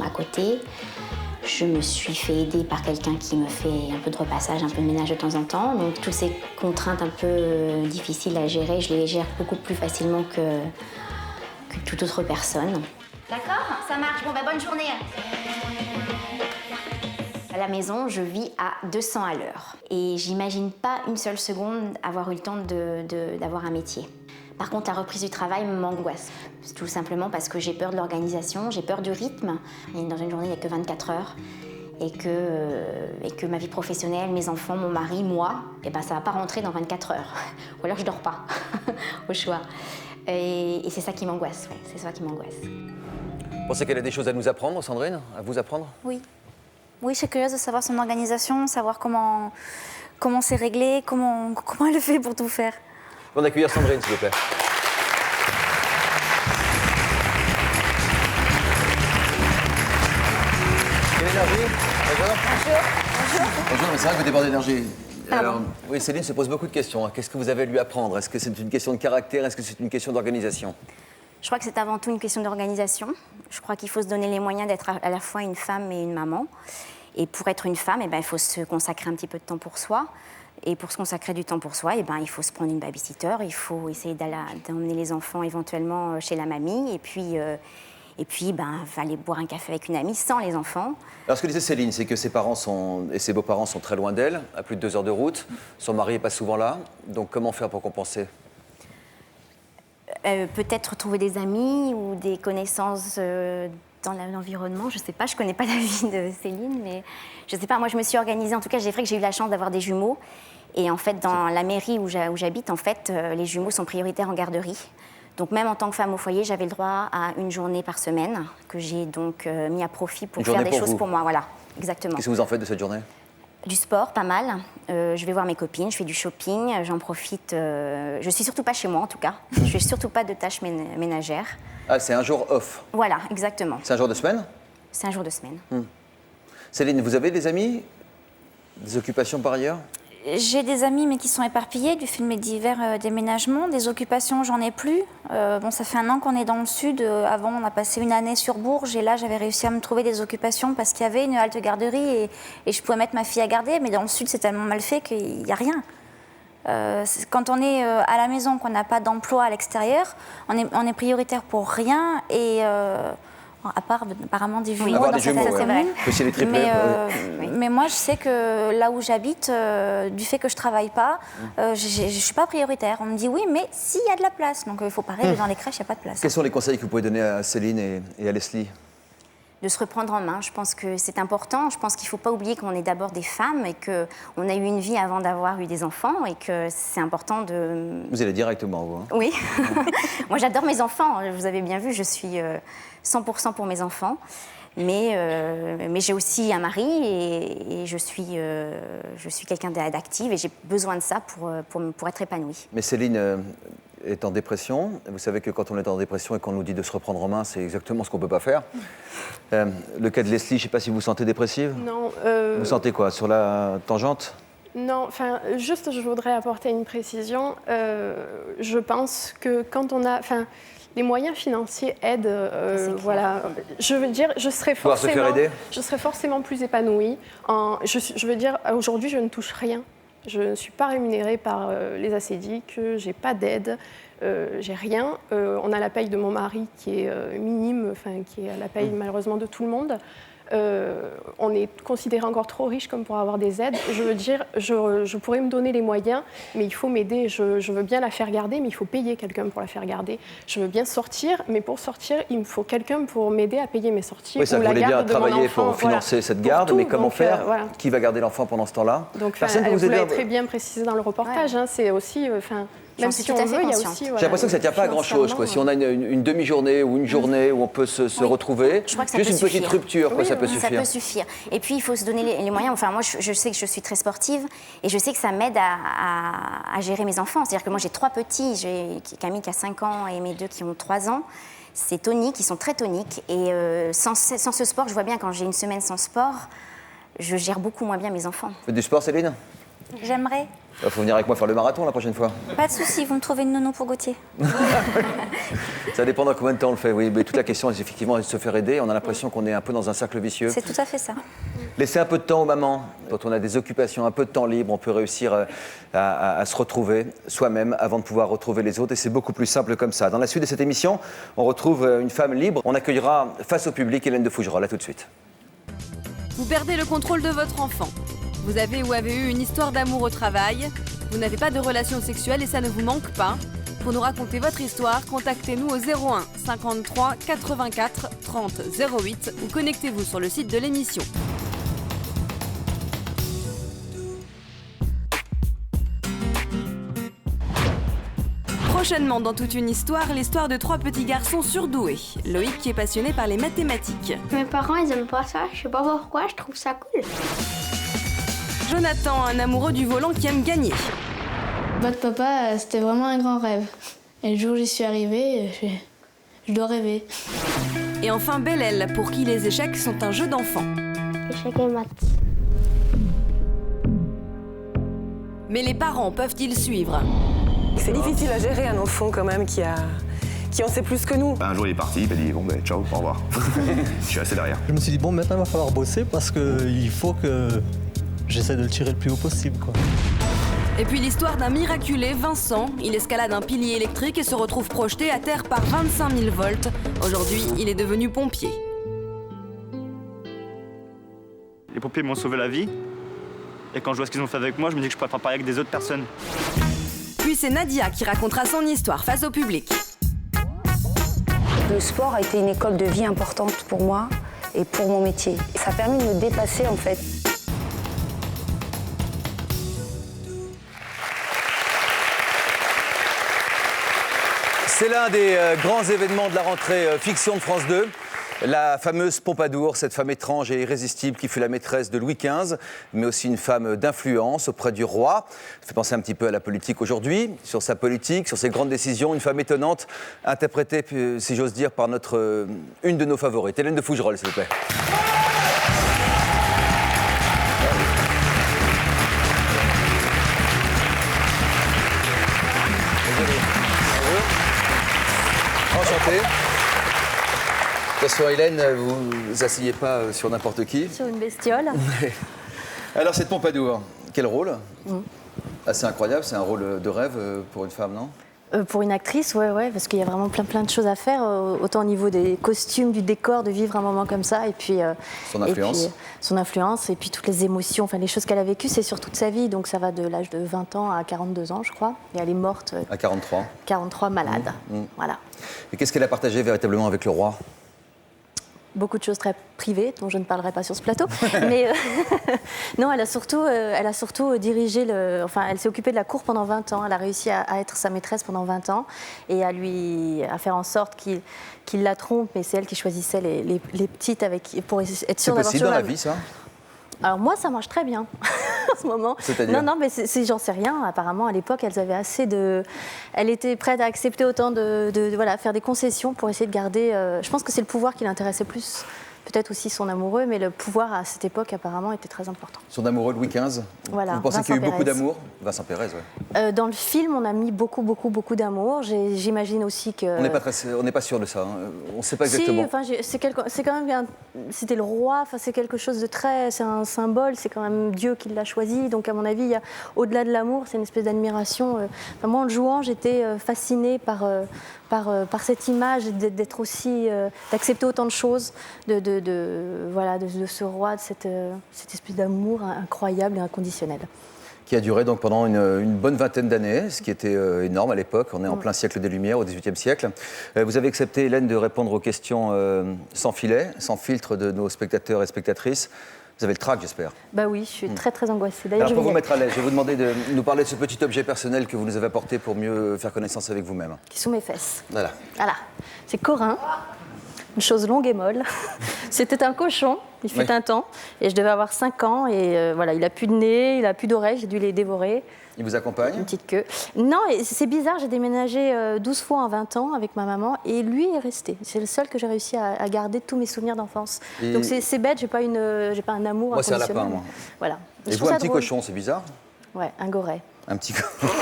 à côté. Je me suis fait aider par quelqu'un qui me fait un peu de repassage, un peu de ménage de temps en temps. Donc toutes ces contraintes un peu difficiles à gérer, je les gère beaucoup plus facilement que toute autre personne. D'accord, ça marche. Bon, bonne journée. la maison, je vis à 200 à l'heure. Et j'imagine pas une seule seconde avoir eu le temps d'avoir un métier. Par contre, la reprise du travail m'angoisse. Tout simplement parce que j'ai peur de l'organisation, j'ai peur du rythme. Et dans une journée, il n'y a que 24 heures. Et que ma vie professionnelle, mes enfants, mon mari, moi, eh ben, ça ne va pas rentrer dans 24 heures. Ou alors je ne dors pas, au choix. Et c'est ça qui m'angoisse, ouais, c'est ça qui m'angoisse. Vous pensez qu'elle a des choses à nous apprendre, Sandrine? À vous apprendre? Oui. Oui, je suis curieuse de savoir son organisation, savoir comment c'est réglé, comment elle fait pour tout faire. On va accueillir Sandrine, s'il vous plaît. Quelle énergie? Bonjour. Bonjour, mais c'est vrai que vous débordez d'énergie. Alors, oui, Céline se pose beaucoup de questions. Qu'est-ce que vous avez à lui apprendre? Est-ce que c'est une question de caractère? Est-ce que c'est une question d'organisation? Je crois que c'est avant tout une question d'organisation. Je crois qu'il faut se donner les moyens d'être à la fois une femme et une maman. Et pour être une femme, eh ben, il faut se consacrer un petit peu de temps pour soi. Et pour se consacrer du temps pour soi, eh ben, il faut se prendre une babysitter. Il faut essayer d'emmener les enfants éventuellement chez la mamie. Et puis aller boire un café avec une amie sans les enfants. Alors, ce que disait Céline, c'est que ses parents et ses beaux-parents sont très loin d'elle, à plus de 2 heures de route. Son mari n'est pas souvent là. Donc, comment faire pour compenser? Peut-être trouver des amis ou des connaissances dans l'environnement. Je ne sais pas, je ne connais pas la vie de Céline, mais je ne sais pas. Moi, je me suis organisée. En tout cas, j'ai fait que j'ai eu la chance d'avoir des jumeaux. Et en fait, dans la mairie où j'habite, en fait, les jumeaux sont prioritaires en garderie. Donc même en tant que femme au foyer, j'avais le droit à une journée par semaine que j'ai donc mis à profit pour faire des choses pour moi. Voilà, exactement. Qu'est-ce que vous en faites de cette journée? Du sport, pas mal. Je vais voir mes copines, je fais du shopping, j'en profite. Je suis surtout pas chez moi en tout cas. Je fais surtout pas de tâches ménagères. Ah, c'est un jour off? Voilà, exactement. C'est un jour de semaine? C'est un jour de semaine. Céline, vous avez des amis? Des occupations par ailleurs? J'ai des amis, mais qui sont éparpillés du fait de mes divers déménagements. Des occupations, j'en ai plus. Ça fait 1 an qu'on est dans le sud. Avant, on a passé une année sur Bourges. Et là, j'avais réussi à me trouver des occupations parce qu'il y avait une halte garderie et je pouvais mettre ma fille à garder. Mais dans le sud, c'est tellement mal fait qu'il n'y a rien. Quand on est à la maison, qu'on n'a pas d'emploi à l'extérieur, on est prioritaire pour rien. Et à part apparemment des jumeaux, ça c'est vrai. Les triplés, mais moi je sais que là où j'habite, du fait que je travaille pas, je suis pas prioritaire. On me dit oui, mais s'il y a de la place, donc il faut pas rêver, dans les crèches il n'y a pas de place. Quels sont les conseils que vous pouvez donner à Céline et à Leslie? De se reprendre en main. Je pense que c'est important. Je pense qu'il ne faut pas oublier qu'on est d'abord des femmes et qu'on a eu une vie avant d'avoir eu des enfants et que c'est important de... Vous allez directement, vous, hein? Oui. Moi, j'adore mes enfants. Vous avez bien vu, je suis 100% pour mes enfants. Mais j'ai aussi un mari et je suis quelqu'un d'active et j'ai besoin de ça pour être épanouie. Mais Céline est en dépression. Vous savez que quand on est en dépression et qu'on nous dit de se reprendre en main, c'est exactement ce qu'on ne peut pas faire. Le cas de Leslie, je ne sais pas si vous vous sentez dépressive? Non. Vous sentez quoi? Sur la tangente? Non, enfin, juste je voudrais apporter une précision. Je pense que quand on a... Les moyens financiers aident, voilà. Je veux dire, je serais forcément plus épanouie. Je veux dire, aujourd'hui, je ne touche rien. Je ne suis pas rémunérée par les ACDIC, je n'ai pas d'aide, j'ai rien. On a la paye de mon mari qui est minime, qui est la paye malheureusement de tout le monde. On est considéré encore trop riche comme pour avoir des aides. Je veux dire, je pourrais me donner les moyens, mais il faut m'aider. Je veux bien la faire garder, mais il faut payer quelqu'un pour la faire garder. Je veux bien sortir, mais pour sortir, il me faut quelqu'un pour m'aider à payer mes sorties. Oui, ça, ou vous la voulez bien garde de travailler mon enfant, pour financer cette garde, mais comment faire? Qui va garder l'enfant pendant ce temps-là? Donc, vous l'avez très bien précisé dans le reportage. Hein, c'est aussi... Même si on veut, il y a aussi... J'ai l'impression que ça ne tient pas à grand-chose. Si on a une demi-journée ou une journée où on peut se retrouver, juste une petite rupture, ça peut suffire. Ça peut suffire. Et puis, il faut se donner les moyens. Enfin, moi, je sais que je suis très sportive et je sais que ça m'aide à gérer mes enfants. C'est-à-dire que moi, j'ai 3 petits. J'ai Camille qui a 5 ans et mes 2 qui ont 3 ans. C'est tonique, ils sont très toniques. Et sans ce sport, je vois bien, quand j'ai une semaine sans sport, je gère beaucoup moins bien mes enfants. Vous faites du sport, Céline? J'aimerais. Il faut venir avec moi faire le marathon la prochaine fois. Pas de souci, vous me trouvez une nounou pour Gauthier. Ça dépend dans combien de temps on le fait, oui. Mais toute la question, c'est effectivement de se faire aider. On a l'impression qu'on est un peu dans un cercle vicieux. C'est tout à fait ça. Laissez un peu de temps aux mamans. Quand on a des occupations, un peu de temps libre, on peut réussir à se retrouver soi-même avant de pouvoir retrouver les autres. Et c'est beaucoup plus simple comme ça. Dans la suite de cette émission, on retrouve une femme libre. On accueillera face au public Hélène de Fougerolles. À tout de suite. Vous perdez le contrôle de votre enfant. Vous avez ou avez eu une histoire d'amour au travail. Vous n'avez pas de relation sexuelle et ça ne vous manque pas. Pour nous raconter votre histoire, contactez-nous au 01 53 84 30 08 ou connectez-vous sur le site de l'émission. Prochainement dans Toute une histoire, l'histoire de 3 petits garçons surdoués. Loïc qui est passionné par les mathématiques. Mes parents, ils aiment pas ça. Je sais pas pourquoi, je trouve ça cool. Jonathan, un amoureux du volant qui aime gagner. Battre papa, c'était vraiment un grand rêve. Et le jour où j'y suis arrivée, je dois rêver. Et enfin Bellel, pour qui les échecs sont un jeu d'enfant. Échecs et maths. Mais les parents peuvent-ils suivre? C'est difficile à gérer un enfant quand même qui en sait plus que nous. Un jour il est parti, il m'a dit bon ben ciao, au revoir. Je suis resté derrière. Je me suis dit bon maintenant il va falloir bosser parce qu'il faut que j'essaie de le tirer le plus haut possible, quoi. Et puis l'histoire d'un miraculé, Vincent. Il escalade un pilier électrique et se retrouve projeté à terre par 25 000 volts. Aujourd'hui, il est devenu pompier. Les pompiers m'ont sauvé la vie. Et quand je vois ce qu'ils ont fait avec moi, je me dis que je pourrais faire pareil avec des autres personnes. Puis c'est Nadia qui racontera son histoire face au public. Le sport a été une école de vie importante pour moi et pour mon métier. Ça a permis de me dépasser en fait. C'est l'un des grands événements de la rentrée fiction de France 2. La fameuse Pompadour, cette femme étrange et irrésistible qui fut la maîtresse de Louis XV, mais aussi une femme d'influence auprès du roi. Ça fait penser un petit peu à la politique aujourd'hui, sur sa politique, sur ses grandes décisions. Une femme étonnante, interprétée, si j'ose dire, par une de nos favorites, Hélène de Fougerolles, s'il vous plaît. Enchanté. Attention Hélène, vous asseyez pas sur n'importe qui. Sur une bestiole. Alors cette Pompadour, quel rôle? Assez incroyable, c'est un rôle de rêve pour une femme, non? Pour une actrice, ouais, parce qu'il y a vraiment plein de choses à faire, autant au niveau des costumes, du décor, de vivre un moment comme ça, et puis son influence. Son influence, et puis toutes les émotions, enfin les choses qu'elle a vécues, c'est sur toute sa vie, donc ça va de l'âge de 20 ans à 42 ans, je crois, et elle est morte. À 43. 43 malade, voilà. Et qu'est-ce qu'elle a partagé véritablement avec le roi? Beaucoup de choses très privées, dont je ne parlerai pas sur ce plateau. Mais non, elle a surtout dirigé Enfin, elle s'est occupée de la cour pendant 20 ans. Elle a réussi à être sa maîtresse pendant 20 ans et à faire en sorte qu'il la trompe. Mais c'est elle qui choisissait les petites pour être sûre d'avoir... C'est possible dans la vie, ça? Alors moi, ça marche très bien en ce moment. C'est-à-dire ? Non, mais j'en sais rien. Apparemment, à l'époque, elles avaient assez de... Elle était prête à accepter autant voilà, faire des concessions pour essayer de garder... Je pense que c'est le pouvoir qui l'intéressait plus. Peut-être aussi son amoureux, mais le pouvoir à cette époque, apparemment, était très important. Son amoureux Louis XV. Voilà, vous pensez qu'il y a eu beaucoup d'amour? Vincent Pérez, oui. Dans le film, on a mis beaucoup d'amour. J'imagine aussi que... On n'est pas sûr de ça. Hein. On ne sait pas exactement. Si, c'est quand même... C'était le roi, c'est quelque chose de très... C'est un symbole, c'est quand même Dieu qui l'a choisi. Donc, à mon avis, au-delà de l'amour, c'est une espèce d'admiration. Moi, en le jouant, j'étais fascinée par cette image, d'être aussi... d'accepter autant de choses, de ce roi, de cette espèce d'amour incroyable et inconditionnel. Qui a duré donc pendant une bonne vingtaine d'années, ce qui était énorme à l'époque. On est en plein siècle des Lumières, au XVIIIe siècle. Vous avez accepté, Hélène, de répondre aux questions sans filet, sans filtre de nos spectateurs et spectatrices. Vous avez le trac, j'espère. Bah oui, je suis très angoissée. Alors, pour vous mettre à l'aise, je vais vous demander de nous parler de ce petit objet personnel que vous nous avez apporté pour mieux faire connaissance avec vous-même. Qui sont mes fesses. Voilà. C'est Corin. Une chose longue et molle. C'était un cochon, il fut un temps, et je devais avoir 5 ans, et voilà, il a plus de nez, il a plus d'oreilles, j'ai dû les dévorer. Il vous accompagne? Une petite queue. Non, et c'est bizarre, j'ai déménagé 12 fois en 20 ans avec ma maman, et lui est resté. C'est le seul que j'ai réussi à garder de tous mes souvenirs d'enfance. Donc c'est bête, j'ai pas un amour. Moi, c'est un lapin, moi. Voilà. Et vous, un petit cochon, c'est bizarre? Ouais, un goret. Un petit cochon.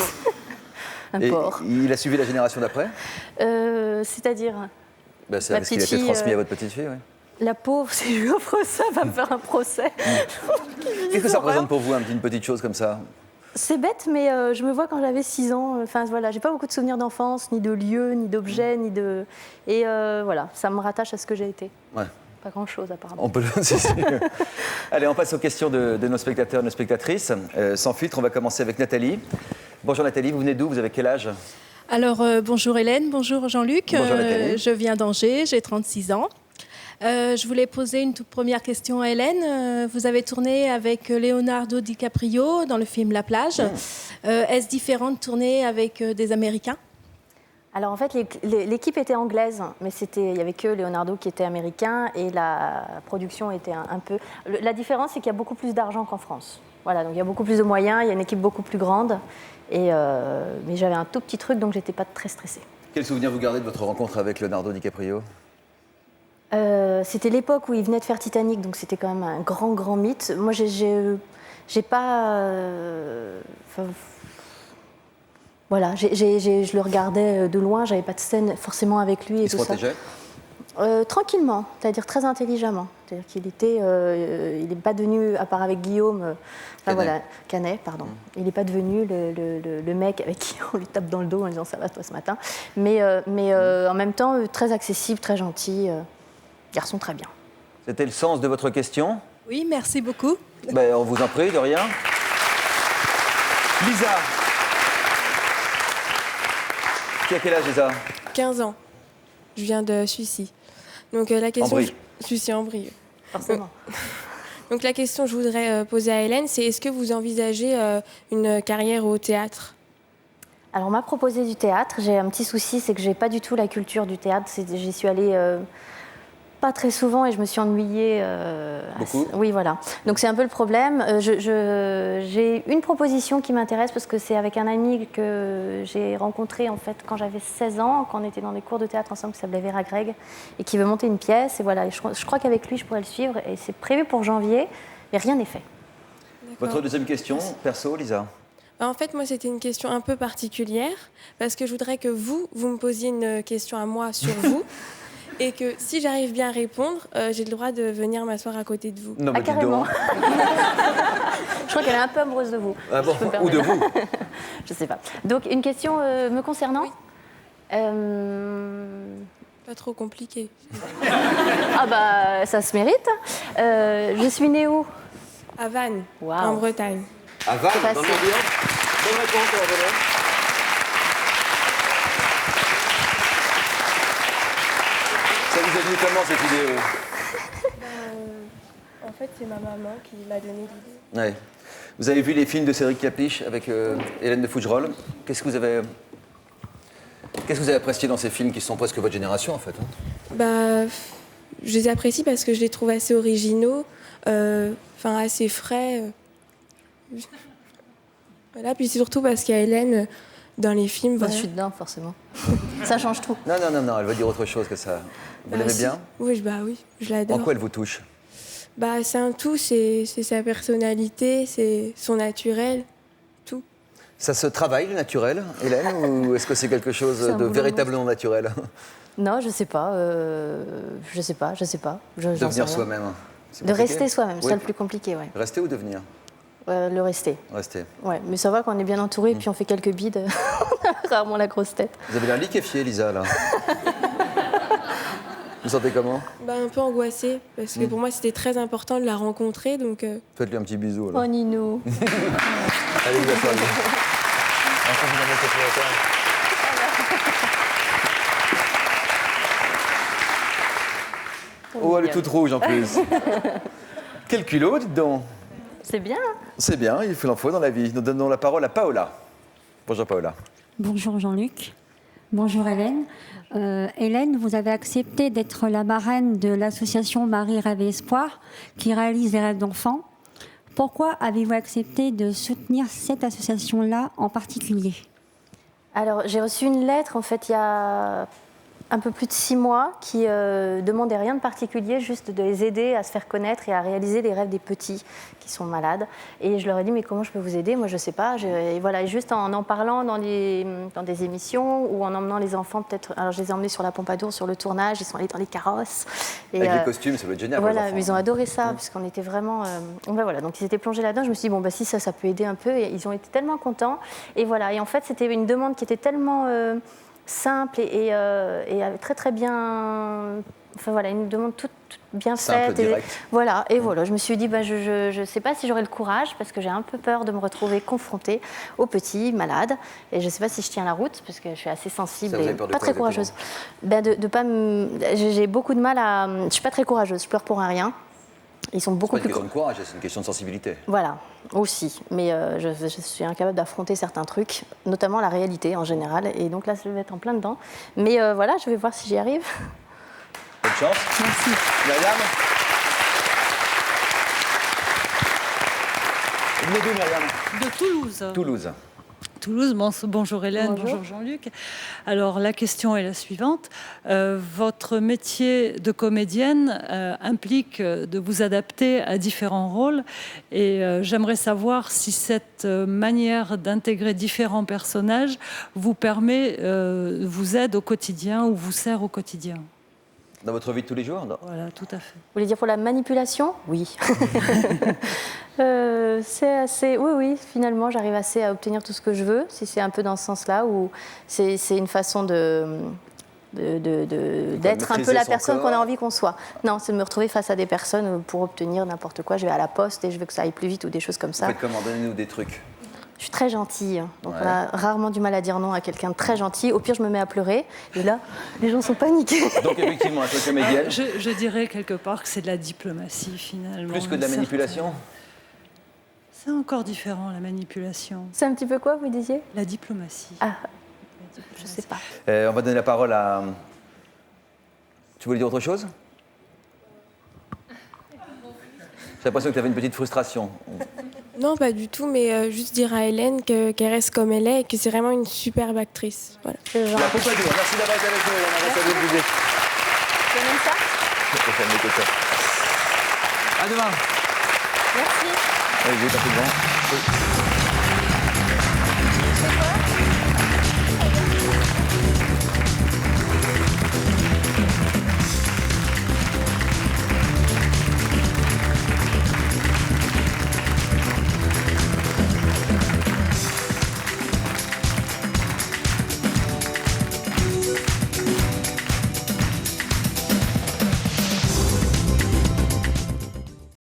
Un porc. Il a suivi la génération d'après? C'est-à-dire? C'est parce qu'il a été transmis à votre petite fille, oui. La pauvre, si je lui offre ça, elle va me faire un procès. Qu'est-ce que ça représente pour vous, une petite chose comme ça? C'est bête, mais je me vois quand j'avais 6 ans. Enfin, voilà, j'ai pas beaucoup de souvenirs d'enfance, ni de lieux, ni d'objets, ni de... Et voilà, ça me rattache à ce que j'ai été. Ouais. Pas grand-chose apparemment. On peut le... si, si. Allez, on passe aux questions de nos spectateurs et nos spectatrices. Sans filtre, on va commencer avec Nathalie. Bonjour Nathalie, vous venez d'où? Vous avez quel âge? Alors, bonjour Hélène, bonjour Jean-Luc. Bonjour Nathalie. Je viens d'Angers, j'ai 36 ans. Je voulais poser une toute première question à Hélène. Vous avez tourné avec Leonardo DiCaprio dans le film La plage. Est-ce différent de tourner avec des Américains? Alors en fait, l'équipe était anglaise, mais il n'y avait que Leonardo qui était américain et la production était un peu... La différence, c'est qu'il y a beaucoup plus d'argent qu'en France. Voilà, donc il y a beaucoup plus de moyens, il y a une équipe beaucoup plus grande. Mais j'avais un tout petit truc, donc j'étais pas très stressée. Quel souvenir vous gardez de votre rencontre avec Leonardo DiCaprio? C'était l'époque où il venait de faire Titanic, donc c'était quand même un grand mythe. Moi, j'ai pas... Voilà, je le regardais de loin, j'avais pas de scène forcément avec lui. Il se protégeait? Tranquillement, c'est-à-dire très intelligemment. C'est-à-dire qu'il il n'est pas devenu, à part avec Guillaume, Canet, pardon. Il n'est pas devenu le mec avec qui on lui tape dans le dos en disant ça va toi ce matin. Mais en même temps, très accessible, très gentil, garçon très bien. C'était le sens de votre question? Oui, merci beaucoup. Ben, on vous en prie, de rien. Lisa. Qui a quel âge, Lisa? 15 ans. Je viens de Sucy. Donc la question... Ambry. Sucy-en-Brie. Forcément. Donc la question que je voudrais poser à Hélène, c'est est-ce que vous envisagez une carrière au théâtre? Alors on m'a proposé du théâtre. J'ai un petit souci, c'est que j'ai pas du tout la culture du théâtre. J'y suis allée pas très souvent et je me suis ennuyée. Beaucoup? Oui, voilà. Donc c'est un peu le problème. J'ai une proposition qui m'intéresse parce que c'est avec un ami que j'ai rencontré en fait quand j'avais 16 ans, quand on était dans des cours de théâtre ensemble, qui s'appelait Vera Greg et qui veut monter une pièce. Et voilà, et je crois qu'avec lui je pourrais le suivre et c'est prévu pour janvier, mais rien n'est fait. Votre deuxième question, perso, Lisa? En fait, moi, c'était une question un peu particulière parce que je voudrais que vous me posiez une question à moi sur vous. Et que si j'arrive bien à répondre, j'ai le droit de venir m'asseoir à côté de vous. Non, mais carrément. Je crois qu'elle est un peu amoureuse de vous. Ah bon, ou de vous? Je sais pas. Donc, une question me concernant? Oui. Pas trop compliqué. Ah bah, ça se mérite. Je suis née où? À Vannes, Wow. en Bretagne. À Vannes, C'est dans facile. l'ambiance? Bonne réponse, René. Ça vous est venu comment, cette idée? En fait, c'est ma maman qui m'a donné l'idée. Ouais. Vous avez vu les films de Cédric Capiche avec Hélène de Fougerolles. Qu'est-ce que vous avez apprécié dans ces films qui sont presque votre génération, en fait? Je les apprécie parce que je les trouve assez originaux, assez frais. Voilà, puis surtout parce qu'il y a Hélène dans les films. Bah, Voilà. je suis dedans, forcément. Ça change tout. Non, elle va dire autre chose que ça. Vous l'aimez Si. bien? Oui, je l'adore. En quoi elle vous touche? C'est un tout, c'est sa personnalité, c'est son naturel, tout. Ça se travaille, le naturel, Hélène, ou est-ce que c'est quelque chose C'est un de boulot véritablement naturel? Non, je sais pas. Je sais pas. j'en sais Devenir rien. soi-même. C'est De compliqué? rester soi-même, c'est Oui. ça le plus compliqué, ouais. Rester ou devenir? Le rester. Rester. Ouais, mais ça va quand on est bien entouré, puis on fait quelques bides, on a rarement la grosse tête. Vous avez l'air liquéfiée, Lisa, là. Vous sentez comment? Un peu angoissée, parce que pour moi c'était très important de la rencontrer, donc... Faites-lui un petit bisou, alors. Oh, Ninou. Allez, vous asseyez. Encore vous en mettez plus longtemps. Oh, elle est toute rouge en plus. Quel culot, dites donc. C'est bien. C'est bien, il en faut dans la vie. Nous donnons la parole à Paola. Bonjour Paola. Bonjour Jean-Luc. Bonjour Hélène. Hélène, vous avez accepté d'être la marraine de l'association Marie Rêve et Espoir qui réalise les rêves d'enfants. Pourquoi avez-vous accepté de soutenir cette association-là en particulier? Alors, j'ai reçu une lettre, en fait, il y a un peu plus de 6 mois, qui demandait rien de particulier, juste de les aider à se faire connaître et à réaliser les rêves des petits qui sont malades. Et je leur ai dit, mais comment je peux vous aider? Moi, je sais pas. Et voilà, juste en parlant dans des émissions ou en emmenant les enfants, peut-être. Alors, je les ai emmenés sur la Pompadour, sur le tournage, ils sont allés dans les carrosses. Et, avec les costumes, ça doit être génial. Voilà, mais ils ont adoré ça, puisqu'on était vraiment. Voilà, donc ils étaient plongés là-dedans. Je me suis dit, si ça peut aider un peu. Et ils ont été tellement contents. Et voilà, et en fait, c'était une demande qui était tellement simple et très très bien enfin voilà, une demande toute bien Simple, faite. Et, direct. voilà, et voilà, je me suis dit, je ne sais pas si j'aurai le courage, parce que j'ai un peu peur de me retrouver confrontée au petit malade, et je ne sais pas si je tiens la route, parce que je suis assez sensible Ça, vous et avez peur de pas quoi, très courageuse. De pas j'ai beaucoup de mal à... Je ne suis pas très courageuse, je pleure pour un rien. Ils sont beaucoup C'est pas plus... une question de courage, c'est une question de sensibilité. Voilà, aussi. Mais je suis incapable d'affronter certains trucs, notamment la réalité en général. Et donc là, je vais être en plein dedans. Mais voilà, je vais voir si j'y arrive. Bonne chance. Merci. Myriam. Vous venez d'où, Myriam? De Toulouse. Toulouse. Toulouse, bonjour Hélène, Bonjour. bonjour Jean-Luc. Alors la question est la suivante. Votre métier de comédienne implique de vous adapter à différents rôles et j'aimerais savoir si cette manière d'intégrer différents personnages vous permet, vous aide au quotidien ou vous sert au quotidien. Dans votre vie de tous les jours? Non. Voilà, tout à fait. Vous voulez dire pour la manipulation? Oui. C'est assez... Oui, finalement, j'arrive assez à obtenir tout ce que je veux, si c'est un peu dans ce sens-là, où c'est une façon d'être un peu la personne qu'on a envie qu'on soit. Non, c'est de me retrouver face à des personnes pour obtenir n'importe quoi. Je vais à la poste et je veux que ça aille plus vite ou des choses comme ça. Faites comment? Donnez-nous des trucs. Je suis très gentille, donc Ouais. on a rarement du mal à dire non à quelqu'un de très gentil. Au pire, je me mets à pleurer, et là, les gens sont paniqués. Donc effectivement, un peu comédienne. Je dirais quelque part que c'est de la diplomatie finalement. Plus que de la manipulation? C'est encore différent la manipulation. C'est un petit peu quoi, vous disiez? La diplomatie. Ah, je sais pas. On va donner la parole à... Tu voulais dire autre chose? J'ai l'impression que tu avais une petite frustration. Non, pas du tout, mais juste dire à Hélène qu'elle reste comme elle est et que c'est vraiment une superbe actrice. Voilà. La Pompadour, merci d'avoir été avec nous, Hélène, ambassadeur du public. C'est même ça? À demain. Merci. Allez, passez devant.